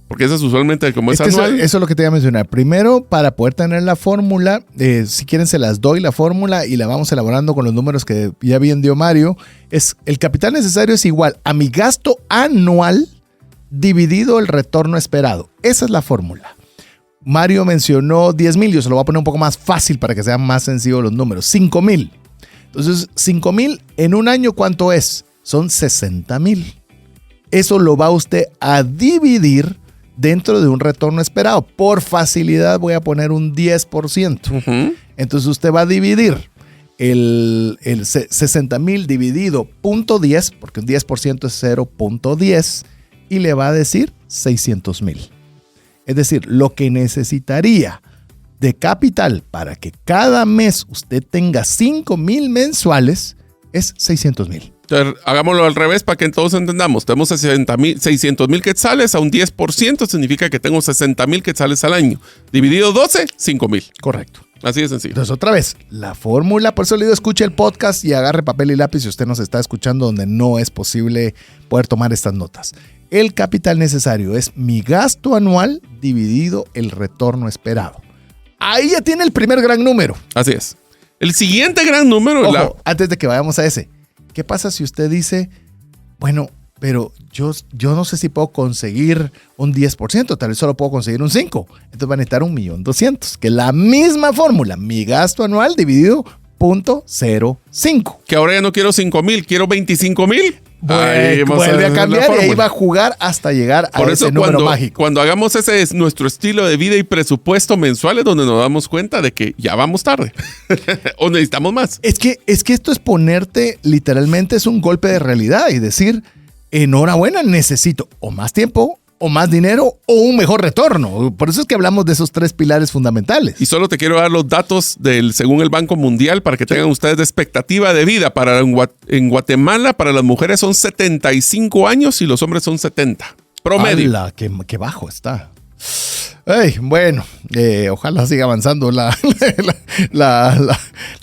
porque eso es usualmente como es anual. Eso es lo que te iba a mencionar. Primero, para poder tener la fórmula, si quieren se las doy la fórmula y la vamos elaborando con los números que ya bien dio Mario. El capital necesario es igual a mi gasto anual dividido el retorno esperado. Esa es la fórmula. Mario mencionó 10,000, yo se lo voy a poner un poco más fácil para que sean más sencillos los números. 5,000. Entonces, 5,000 en un año, ¿cuánto es? Son 60,000. Eso lo va usted a dividir dentro de un retorno esperado. Por facilidad voy a poner un 10%. Entonces usted va a dividir el 60,000 dividido 0.10, porque un 10% es 0.10, y le va a decir 600,000. Es decir, lo que necesitaría de capital para que cada mes usted tenga 5,000 mensuales es 600,000. Entonces, hagámoslo al revés para que todos entendamos. Tenemos 600,000 quetzales a un 10%, significa que tengo 60,000 quetzales al año. Dividido 12, 5,000. Correcto. Así de sencillo. Entonces, otra vez, la fórmula, por eso le digo, escuche el podcast y agarre papel y lápiz si usted nos está escuchando donde no es posible poder tomar estas notas. El capital necesario es mi gasto anual dividido el retorno esperado. Ahí ya tiene el primer gran número. Así es. El siguiente gran número... Ojo, antes de que vayamos a ese, ¿qué pasa si usted dice, bueno, pero yo no sé si puedo conseguir un 10%, tal vez solo puedo conseguir un 5%. Entonces va a necesitar 1,200,000, que es la misma fórmula, mi gasto anual dividido 0.05. Que ahora ya no quiero 5,000, quiero 25,000. Vuelve a cambiar y ahí va a jugar hasta llegar a ese número mágico. Cuando hagamos ese es nuestro estilo de vida y presupuesto mensual, es donde nos damos cuenta de que ya vamos tarde o necesitamos más. Es que esto es ponerte, literalmente es un golpe de realidad y decir, enhorabuena, necesito o más tiempo, o más dinero, o un mejor retorno. Por eso es que hablamos de esos 3 pilares fundamentales. Y solo te quiero dar los datos según el Banco Mundial para que tengan ustedes de expectativa de vida. En Guatemala, para las mujeres son 75 años y los hombres son 70. Promedio. ¡Hala! ¡Qué bajo está! Ay, bueno, ojalá siga avanzando la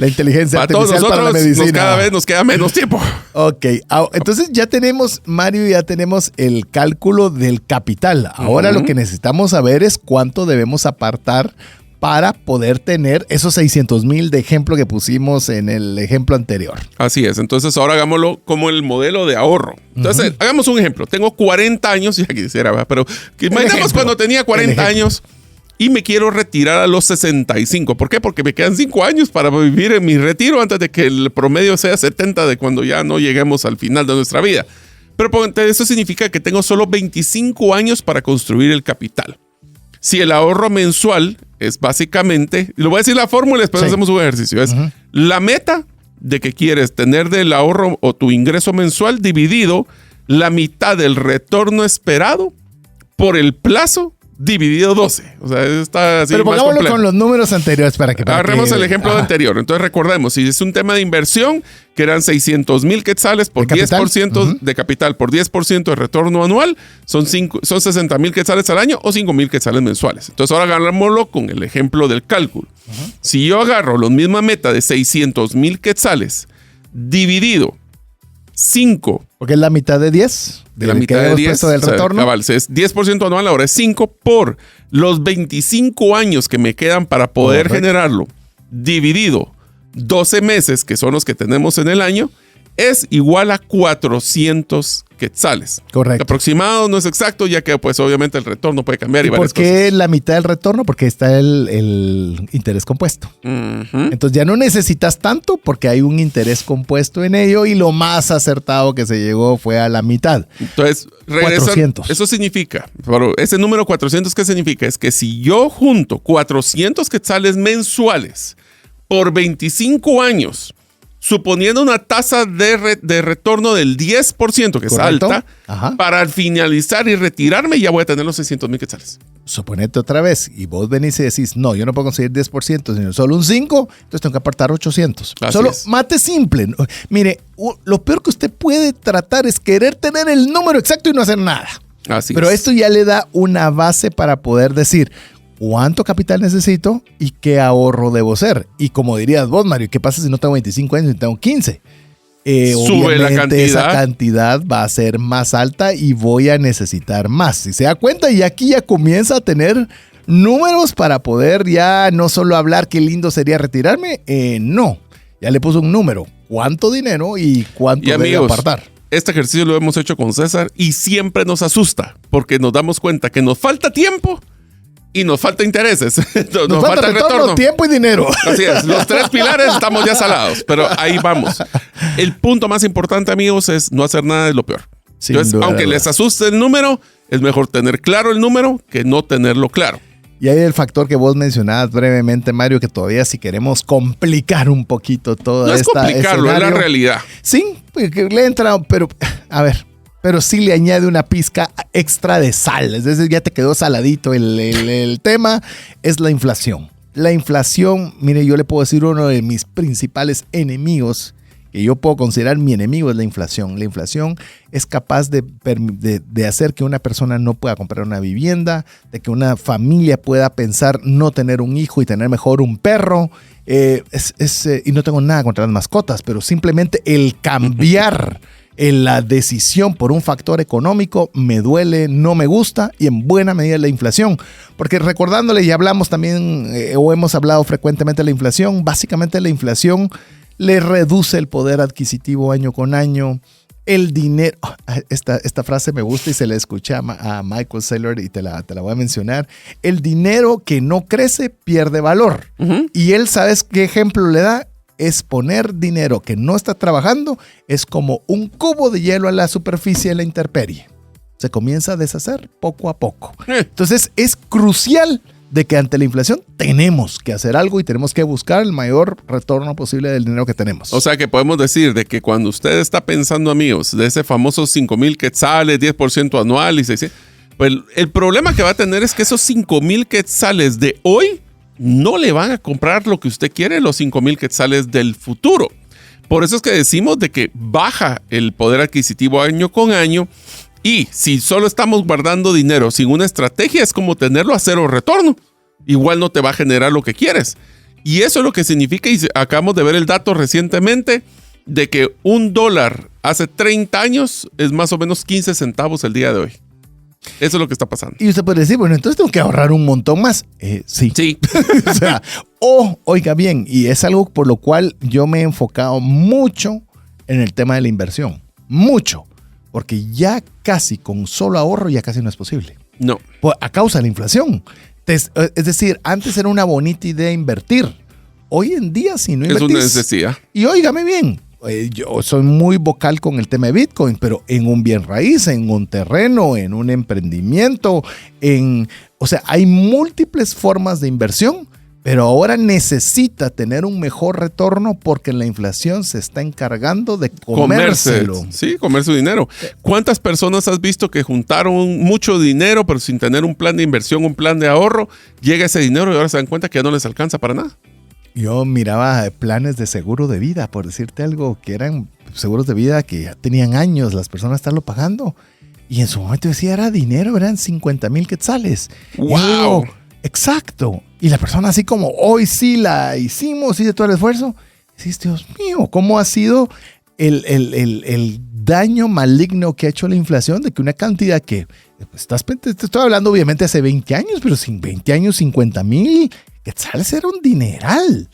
inteligencia artificial para la medicina. Cada vez nos queda menos tiempo. Ok, entonces ya tenemos, Mario, ya tenemos el cálculo del capital. Ahora lo que necesitamos saber es cuánto debemos apartar para poder tener esos 600,000 de ejemplo que pusimos en el ejemplo anterior. Así es. Entonces ahora hagámoslo como el modelo de ahorro. Entonces, hagamos un ejemplo. Tengo 40 años, ya quisiera, ¿verdad? Pero imaginemos cuando tenía 40 años y me quiero retirar a los 65. ¿Por qué? Porque me quedan 5 años para vivir en mi retiro antes de que el promedio sea 70 de cuando ya no lleguemos al final de nuestra vida. Pero eso significa que tengo solo 25 años para construir el capital. Si el ahorro mensual es básicamente, lo voy a decir la fórmula, después hacemos un ejercicio, es la meta de que quieres tener del ahorro o tu ingreso mensual dividido la mitad del retorno esperado por el plazo dividido 12. O sea, está así. Pero pongámoslo con los números anteriores para que... Agarremos el ejemplo anterior. Entonces recordemos, si es un tema de inversión, que eran 600,000 quetzales por 10% de capital, por 10% de retorno anual, son 60,000 quetzales al año o 5,000 quetzales mensuales. Entonces ahora agarrémoslo con el ejemplo del cálculo. Si yo agarro la misma meta de 600,000 quetzales dividido 5. Porque es la mitad de 10. De la mitad de 10 del retorno. Cabal, es 10% anual, ahora es 5 por los 25 años que me quedan para poder generarlo, dividido 12 meses, que son los que tenemos en el año, es igual a 400 quetzales. Correcto. El aproximado no es exacto, ya que pues obviamente el retorno puede cambiar y varias cosas. ¿Por qué la mitad del retorno? Porque está el interés compuesto. Entonces ya no necesitas tanto porque hay un interés compuesto en ello y lo más acertado que se llegó fue a la mitad. Entonces, 400. Eso significa, pero ese número 400, ¿qué significa? Es que si yo junto 400 quetzales mensuales por 25 años, suponiendo una tasa de retorno del 10%, que es alta, para al finalizar y retirarme ya voy a tener los 600,000 quetzales. Suponete otra vez, y vos venís y decís, no, yo no puedo conseguir 10%, sino solo un 5%, entonces tengo que apartar 800. Así solo es. Mate simple. Mire, lo peor que usted puede tratar es querer tener el número exacto y no hacer nada. Pero esto ya le da una base para poder decir cuánto capital necesito y qué ahorro debo hacer. Y como dirías vos, Mario, ¿qué pasa si no tengo 25 años y tengo 15? sube la cantidad. Esa cantidad va a ser más alta y voy a necesitar más. Si se da cuenta, y aquí ya comienza a tener números para poder ya no solo hablar qué lindo sería retirarme, no. Ya le puso un número, cuánto dinero y cuánto debe apartar. Este ejercicio lo hemos hecho con César y siempre nos asusta porque nos damos cuenta que nos falta tiempo y nos falta intereses. Nos falta retorno, tiempo y dinero. Así es, los 3 pilares estamos ya salados, pero ahí vamos. El punto más importante, amigos, es no hacer nada de lo peor. Entonces, aunque les asuste el número, es mejor tener claro el número que no tenerlo claro. Y hay el factor que vos mencionabas brevemente, Mario, que todavía si queremos complicar un poquito toda esta No es complicarlo, es la realidad. Sí, porque le entra, pero a ver, pero sí le añade una pizca extra de sal. Es decir, ya te quedó saladito el tema, es la inflación. La inflación, mire, yo le puedo decir uno de mis principales enemigos, que yo puedo considerar mi enemigo, es la inflación. La inflación es capaz de hacer que una persona no pueda comprar una vivienda, de que una familia pueda pensar no tener un hijo y tener mejor un perro. Y no tengo nada contra las mascotas, pero simplemente el cambiar la decisión por un factor económico me duele, no me gusta, y en buena medida la inflación. Porque recordándole, y hablamos también, o hemos hablado frecuentemente de la inflación, básicamente la inflación le reduce el poder adquisitivo año con año. El dinero, esta frase me gusta y se la escuché a Michael Saylor y te la voy a mencionar. El dinero que no crece pierde valor. Y él, ¿sabes qué ejemplo le da? Es poner dinero que no está trabajando, es como un cubo de hielo a la superficie de la intemperie. Se comienza a deshacer poco a poco. Entonces es crucial de que ante la inflación tenemos que hacer algo y tenemos que buscar el mayor retorno posible del dinero que tenemos. O sea que podemos decir de que cuando usted está pensando, amigos, de ese famoso 5,000 quetzales, 10% anual y 600, pues el problema que va a tener es que esos 5,000 quetzales de hoy no le van a comprar lo que usted quiere, los 5,000 quetzales del futuro. Por eso es que decimos de que baja el poder adquisitivo año con año. Y si solo estamos guardando dinero sin una estrategia, es como tenerlo a cero retorno. Igual no te va a generar lo que quieres. Y eso es lo que significa, y acabamos de ver el dato recientemente, de que $1 hace 30 años es más o menos 15 centavos el día de hoy. Eso es lo que está pasando. Y usted puede decir, bueno, entonces tengo que ahorrar un montón más. Sí. O sea, oiga bien, y es algo por lo cual yo me he enfocado mucho en el tema de la inversión. Mucho. Porque ya casi con solo ahorro ya casi no es posible. No. A causa de la inflación. Es decir, antes era una bonita idea invertir. Hoy en día si no invertís. Es una necesidad. Y óigame bien, yo soy muy vocal con el tema de Bitcoin, pero en un bien raíz, en un terreno, en un emprendimiento, o sea, hay múltiples formas de inversión. Pero ahora necesita tener un mejor retorno porque la inflación se está encargando de comérselo. Sí, comer su dinero. ¿Cuántas personas has visto que juntaron mucho dinero pero sin tener un plan de inversión, un plan de ahorro? Llega ese dinero y ahora se dan cuenta que ya no les alcanza para nada. Yo miraba planes de seguro de vida, por decirte algo, que eran seguros de vida que ya tenían años las personas estarlo pagando. Y en su momento decía, era dinero, eran 50,000 quetzales. ¡Wow! Exacto. Y la persona así como, hoy sí la hicimos, hice todo el esfuerzo. Dices, Dios mío, ¿cómo ha sido el daño maligno que ha hecho la inflación? De que una cantidad que, te estoy hablando obviamente hace 20 años, pero sin 20 años, 50,000 quetzales era un dineral.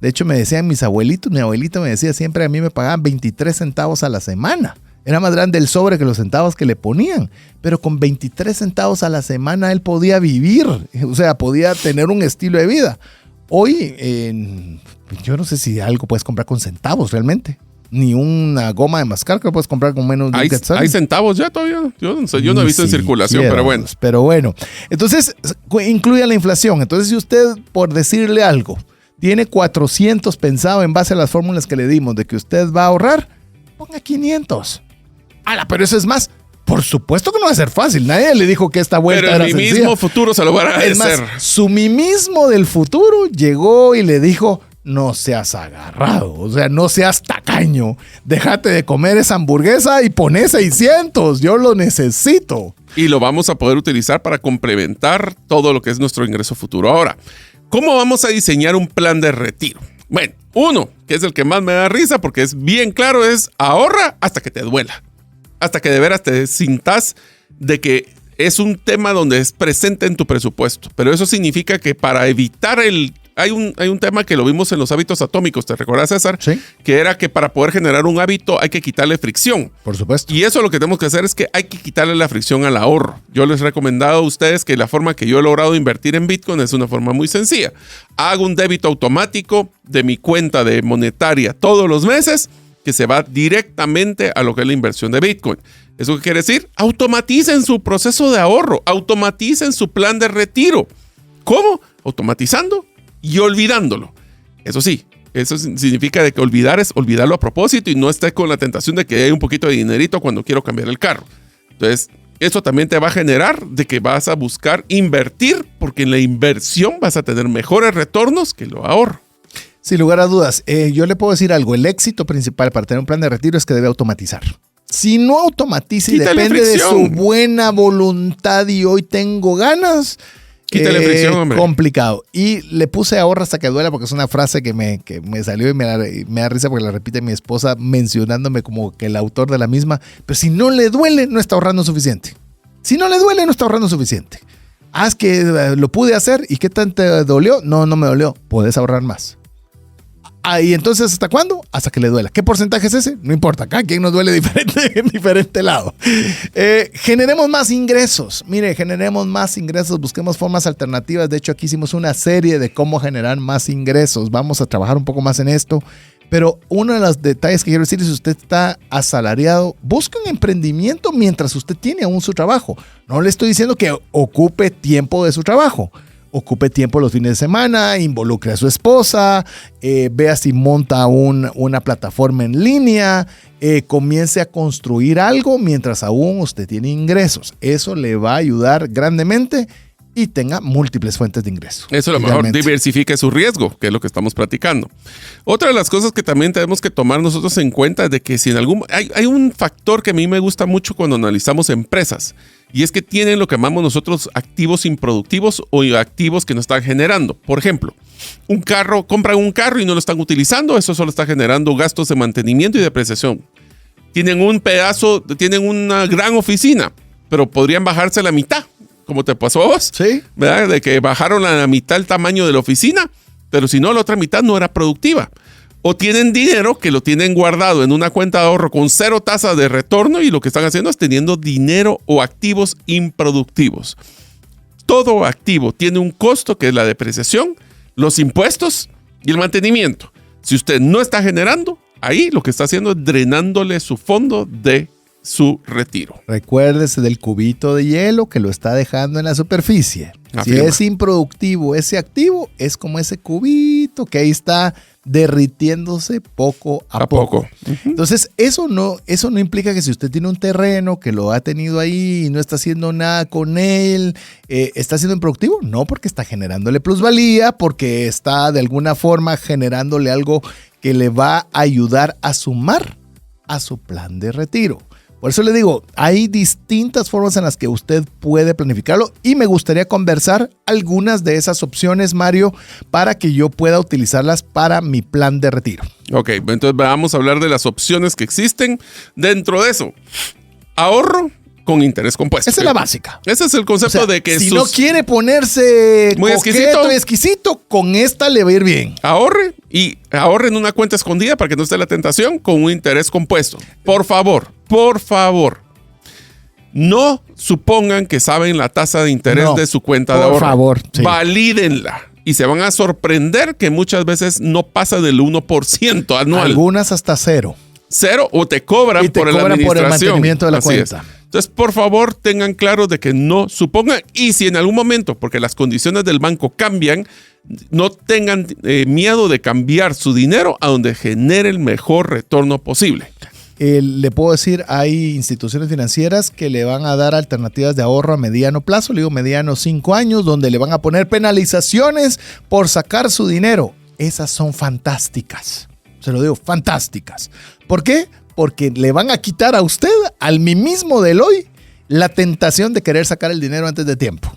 De hecho, me decían mis abuelitos, mi abuelito me decía siempre, a mí me pagaban 23 centavos a la semana. Era más grande el sobre que los centavos que le ponían, pero con 23 centavos a la semana él podía vivir, o sea, podía tener un estilo de vida. Hoy, yo no sé si algo puedes comprar con centavos realmente, ni una goma de mascar que puedes comprar con menos de un quetzal. ¿Hay centavos ya todavía? Yo no he visto en circulación, pero bueno. Pero bueno, entonces incluye la inflación. Entonces, si usted, por decirle algo, tiene 400 pensado en base a las fórmulas que le dimos de que usted va a ahorrar, ponga 500. Pero eso es más. Por supuesto que no va a ser fácil. Nadie le dijo que esta vuelta era sencilla. Pero el mismo futuro se lo va a agradecer. Es más, su mí mismo del futuro llegó y le dijo, no seas agarrado, o sea, no seas tacaño. Déjate de comer esa hamburguesa y poné 600. Yo lo necesito. Y lo vamos a poder utilizar para complementar todo lo que es nuestro ingreso futuro. Ahora, ¿cómo vamos a diseñar un plan de retiro? Bueno, uno, que es el que más me da risa porque es bien claro, es ahorra hasta que te duela. Hasta que de veras te sintas de que es un tema donde es presente en tu presupuesto. Pero eso significa que para evitar el... Hay un tema que lo vimos en los hábitos atómicos, ¿te recuerdas, César? Sí. Que era que para poder generar un hábito hay que quitarle fricción. Por supuesto. Y eso lo que tenemos que hacer es que hay que quitarle la fricción al ahorro. Yo les he recomendado a ustedes que la forma que yo he logrado invertir en Bitcoin es una forma muy sencilla. Hago un débito automático de mi cuenta de monetaria todos los meses que se va directamente a lo que es la inversión de Bitcoin. ¿Eso qué quiere decir? Automaticen su proceso de ahorro, automaticen su plan de retiro. ¿Cómo? Automatizando y olvidándolo. Eso sí, eso significa de que olvidar es olvidarlo a propósito y no estés con la tentación de que hay un poquito de dinerito cuando quiero cambiar el carro. Entonces, eso también te va a generar de que vas a buscar invertir, porque en la inversión vas a tener mejores retornos que lo ahorro. Sin lugar a dudas, yo le puedo decir algo. El éxito principal para tener un plan de retiro es que debe automatizar. Si no automatiza y Quítale depende fricción. de su buena voluntad y hoy tengo ganas, Quítale fricción, hombre. complicado. Y le puse ahorra hasta que duela porque es una frase que me salió y me da risa porque la repite mi esposa mencionándome como que el autor de la misma. Pero si no le duele, no está ahorrando suficiente. Si no le duele, no está ahorrando suficiente. Haz que lo pude hacer y ¿qué tanto te dolió? No me dolió. Puedes ahorrar más. Y entonces, ¿hasta cuándo? Hasta que le duela. ¿Qué porcentaje es ese? No importa, acá quien nos duele diferente en diferente lado. Generemos más ingresos. Mire, generemos más ingresos, busquemos formas alternativas. De hecho, aquí hicimos una serie de cómo generar más ingresos. Vamos a trabajar un poco más en esto. Pero uno de los detalles que quiero decir es si usted está asalariado, busque un emprendimiento mientras usted tiene aún su trabajo. No le estoy diciendo que ocupe tiempo de su trabajo. Ocupe tiempo los fines de semana, involucre a su esposa, vea si monta una plataforma en línea, comience a construir algo mientras aún usted tiene ingresos. Eso le va a ayudar grandemente y tenga múltiples fuentes de ingresos. Eso es lo mejor, diversifique su riesgo, que es lo que estamos platicando. Otra de las cosas que también tenemos que tomar nosotros en cuenta es de que si en algún... Hay un factor que a mí me gusta mucho cuando analizamos empresas, y es que tienen lo que llamamos nosotros activos improductivos o activos que no están generando. Por ejemplo, compran un carro y no lo están utilizando, eso solo está generando gastos de mantenimiento y depreciación. Tienen una gran oficina, pero podrían bajarse la mitad, como te pasó a vos. Sí. ¿Verdad? De que bajaron a la mitad el tamaño de la oficina, pero si no, la otra mitad no era productiva. O tienen dinero que lo tienen guardado en una cuenta de ahorro con 0 tasa de retorno y lo que están haciendo es teniendo dinero o activos improductivos. Todo activo tiene un costo que es la depreciación, los impuestos y el mantenimiento. Si usted no está generando, ahí lo que está haciendo es drenándole su fondo de su retiro. Recuérdese del cubito de hielo que lo está dejando en la superficie. Afirma. Si es improductivo ese activo, es como ese cubito que ahí está derritiéndose poco a poco. Uh-huh. Entonces, eso no implica que si usted tiene un terreno que lo ha tenido ahí y no está haciendo nada con él, ¿está siendo improductivo? No, porque está generándole plusvalía, porque está de alguna forma generándole algo que le va a ayudar a sumar a su plan de retiro. Por eso le digo, hay distintas formas en las que usted puede planificarlo y me gustaría conversar algunas de esas opciones, Mario, para que yo pueda utilizarlas para mi plan de retiro. Ok, entonces vamos a hablar de las opciones que existen dentro de eso. Ahorro con interés compuesto. Esa es la básica. Ese es el concepto de que si no quiere ponerse muy coqueto y exquisito, con esta le va a ir bien. Ahorre en una cuenta escondida para que no esté la tentación con un interés compuesto. Por favor, no supongan que saben la tasa de interés de su cuenta de ahorro. Por favor, sí. Valídenla. Y se van a sorprender que muchas veces no pasa del 1% anual. Algunas hasta 0. 0 o te cobran, por la administración. Por el mantenimiento de la Así cuenta. Es. Entonces, por favor, tengan claro de que no supongan, y si en algún momento, porque las condiciones del banco cambian, no tengan miedo de cambiar su dinero a donde genere el mejor retorno posible. Le puedo decir, hay instituciones financieras que le van a dar alternativas de ahorro a mediano plazo, le digo mediano 5 años, donde le van a poner penalizaciones por sacar su dinero. Esas son fantásticas. Se lo digo, fantásticas. ¿Por qué? Porque le van a quitar a usted, al mí mismo del hoy, la tentación de querer sacar el dinero antes de tiempo.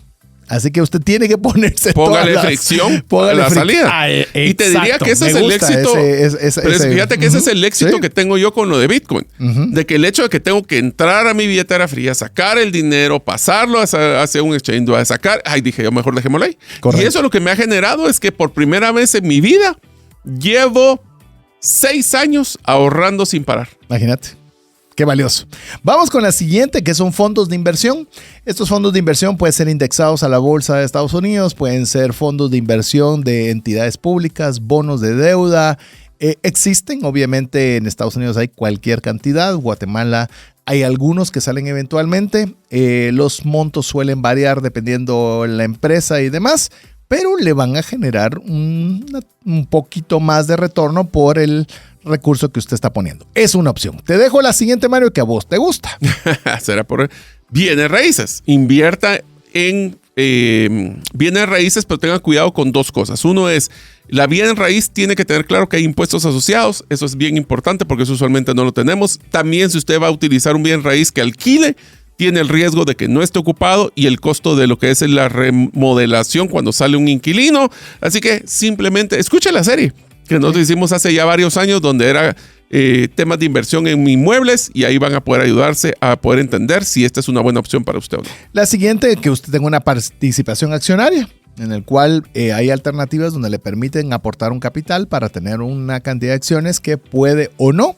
Así que usted tiene que ponerse Póngale fricción a la salida. Y te diría que ese es el éxito. Pero fíjate que ese es el éxito que tengo yo con lo de Bitcoin. De que el hecho de que tengo que entrar a mi billetera fría, sacar el dinero, pasarlo hacia un exchange, a sacar. Ay, dije yo, mejor dejémoslo ahí. Correcto. Y eso lo que me ha generado es que por primera vez en mi vida llevo 6 años ahorrando sin parar. Imagínate. Qué valioso. Vamos con la siguiente, que son fondos de inversión. Estos fondos de inversión pueden ser indexados a la bolsa de Estados Unidos, pueden ser fondos de inversión de entidades públicas, bonos de deuda. Existen, obviamente, en Estados Unidos hay cualquier cantidad. Guatemala hay algunos que salen eventualmente. Los montos suelen variar dependiendo la empresa y demás, pero le van a generar un poquito más de retorno por el recurso que usted está poniendo. Es una opción. Te dejo la siguiente, Mario, que a vos te gusta. Será por bienes raíces. Invierta en bienes raíces, pero tenga cuidado con 2 cosas. Uno es, la bien raíz tiene que tener claro que hay impuestos asociados. Eso es bien importante porque eso usualmente no lo tenemos. También si usted va a utilizar un bien raíz que alquile, tiene el riesgo de que no esté ocupado y el costo de lo que es la remodelación cuando sale un inquilino. Así que simplemente escuche la serie que nosotros hicimos hace ya varios años, donde era temas de inversión en inmuebles, y ahí van a poder ayudarse a poder entender si esta es una buena opción para usted o no. La siguiente, que usted tenga una participación accionaria, en el cual hay alternativas donde le permiten aportar un capital para tener una cantidad de acciones que puede o no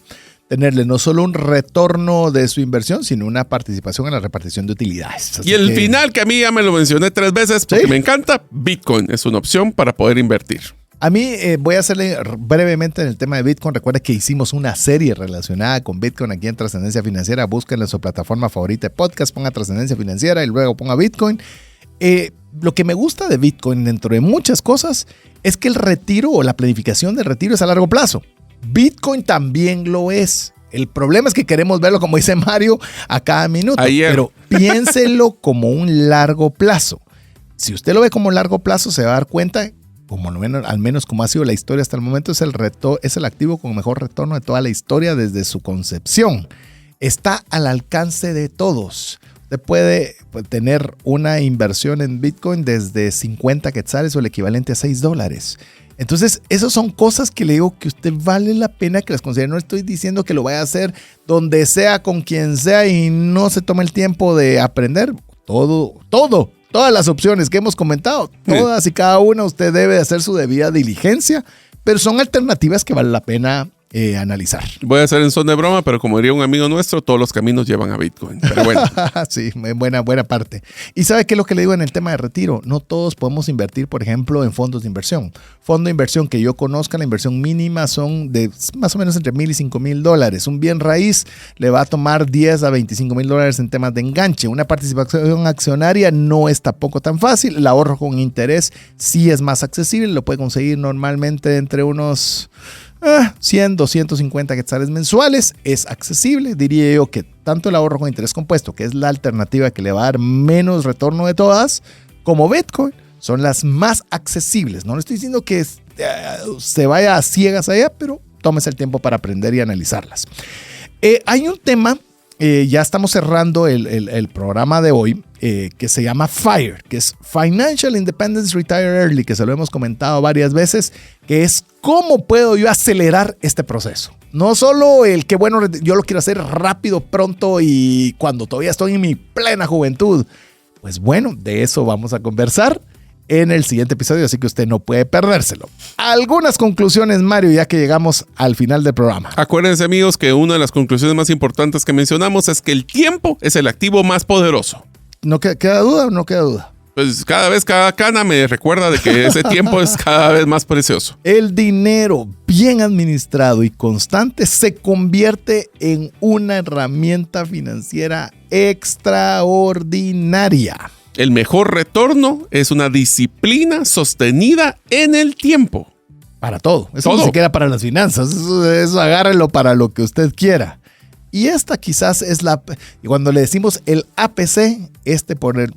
tenerle no solo un retorno de su inversión, sino una participación en la repartición de utilidades. Así y el final, que a mí ya me lo mencioné 3 veces porque me encanta, Bitcoin es una opción para poder invertir. A mí voy a hacerle brevemente en el tema de Bitcoin. Recuerda que hicimos una serie relacionada con Bitcoin aquí en Trascendencia Financiera. Búsquenla en su plataforma favorita de podcast, ponga Trascendencia Financiera y luego ponga Bitcoin. Lo que me gusta de Bitcoin, dentro de muchas cosas, es que el retiro o la planificación del retiro es a largo plazo. Bitcoin también lo es. El problema es que queremos verlo, como dice Mario, a cada minuto. Pero piénselo como un largo plazo. Si usted lo ve como largo plazo, se va a dar cuenta, como al menos como ha sido la historia hasta el momento, es el activo con mejor retorno de toda la historia desde su concepción. Está al alcance de todos. Usted puede tener una inversión en Bitcoin desde 50 quetzales o el equivalente a $6. Entonces, esas son cosas que le digo que usted vale la pena que las considere. No estoy diciendo que lo vaya a hacer donde sea, con quien sea, y no se tome el tiempo de aprender. Todas las opciones que hemos comentado, todas y cada una, usted debe hacer su debida diligencia, pero son alternativas que vale la pena analizar. Voy a hacer en son de broma, pero como diría un amigo nuestro, todos los caminos llevan a Bitcoin. Pero bueno. Sí, buena parte. ¿Y sabe qué es lo que le digo en el tema de retiro? No todos podemos invertir, por ejemplo, en fondos de inversión. Fondo de inversión que yo conozca, la inversión mínima son de más o menos entre $1,000 y $5,000. Un bien raíz le va a tomar $10,000 a $25,000 en temas de enganche. Una participación accionaria no es tampoco tan fácil. El ahorro con interés sí es más accesible. Lo puede conseguir normalmente entre unos 100, 250 quetzales mensuales. Es accesible. Diría yo que tanto el ahorro con interés compuesto, que es la alternativa que le va a dar menos retorno de todas, como Bitcoin, son las más accesibles. No le estoy diciendo que se vaya a ciegas allá, pero tómese el tiempo para aprender y analizarlas. Hay un tema, ya estamos cerrando el programa de hoy, que se llama FIRE, que es Financial Independence Retire Early, que se lo hemos comentado varias veces, que es cómo puedo yo acelerar este proceso. No solo el que, bueno, yo lo quiero hacer rápido, pronto y cuando todavía estoy en mi plena juventud. Pues bueno, de eso vamos a conversar en el siguiente episodio, así que usted no puede perdérselo. Algunas conclusiones, Mario, ya que llegamos al final del programa. Acuérdense, amigos, que una de las conclusiones más importantes que mencionamos es que el tiempo es el activo más poderoso. ¿No queda duda o no queda duda? Pues cada cana me recuerda de que ese tiempo es cada vez más precioso. El dinero bien administrado y constante se convierte en una herramienta financiera extraordinaria. El mejor retorno es una disciplina sostenida en el tiempo. Para todo. Eso no se queda para las finanzas. Eso agárrelo para lo que usted quiera. Y esta quizás es cuando le decimos el APC,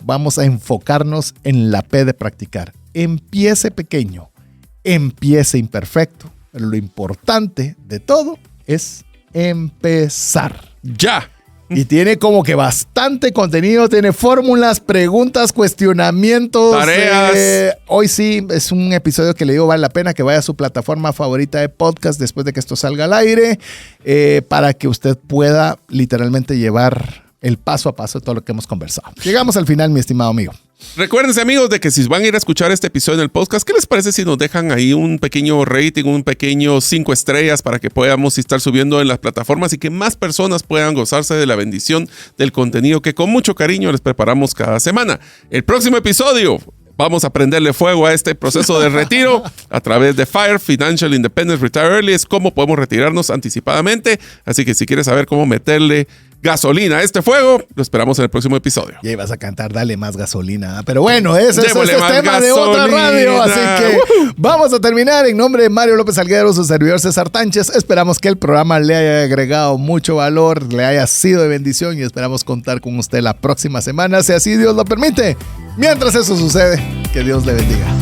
vamos a enfocarnos en la P de practicar. Empiece pequeño, empiece imperfecto, pero lo importante de todo es empezar. Ya. Y tiene como que bastante contenido, tiene fórmulas, preguntas, cuestionamientos. Tareas. Hoy sí es un episodio que le digo vale la pena que vaya a su plataforma favorita de podcast después de que esto salga al aire, para que usted pueda literalmente llevar el paso a paso de todo lo que hemos conversado. Llegamos al final, mi estimado amigo. Recuérdense, amigos, de que si van a ir a escuchar este episodio en el podcast, ¿qué les parece si nos dejan ahí un pequeño rating, un pequeño 5 estrellas para que podamos estar subiendo en las plataformas y que más personas puedan gozarse de la bendición del contenido que con mucho cariño les preparamos cada semana? El próximo episodio vamos a prenderle fuego a este proceso de retiro a través de FIRE, Financial Independence Retire Early, es cómo podemos retirarnos anticipadamente. Así que si quieres saber cómo meterle gasolina a este fuego, lo esperamos en el próximo episodio. Y ahí vas a cantar Dale Más Gasolina. Pero bueno, ese es Démosle el más tema de otra radio. Así que vamos a terminar. En nombre de Mario López Salguero, su servidor César Tánchez, esperamos que el programa le haya agregado mucho valor, le haya sido de bendición y esperamos contar con usted la próxima semana, si así Dios lo permite. Mientras eso sucede, que Dios le bendiga.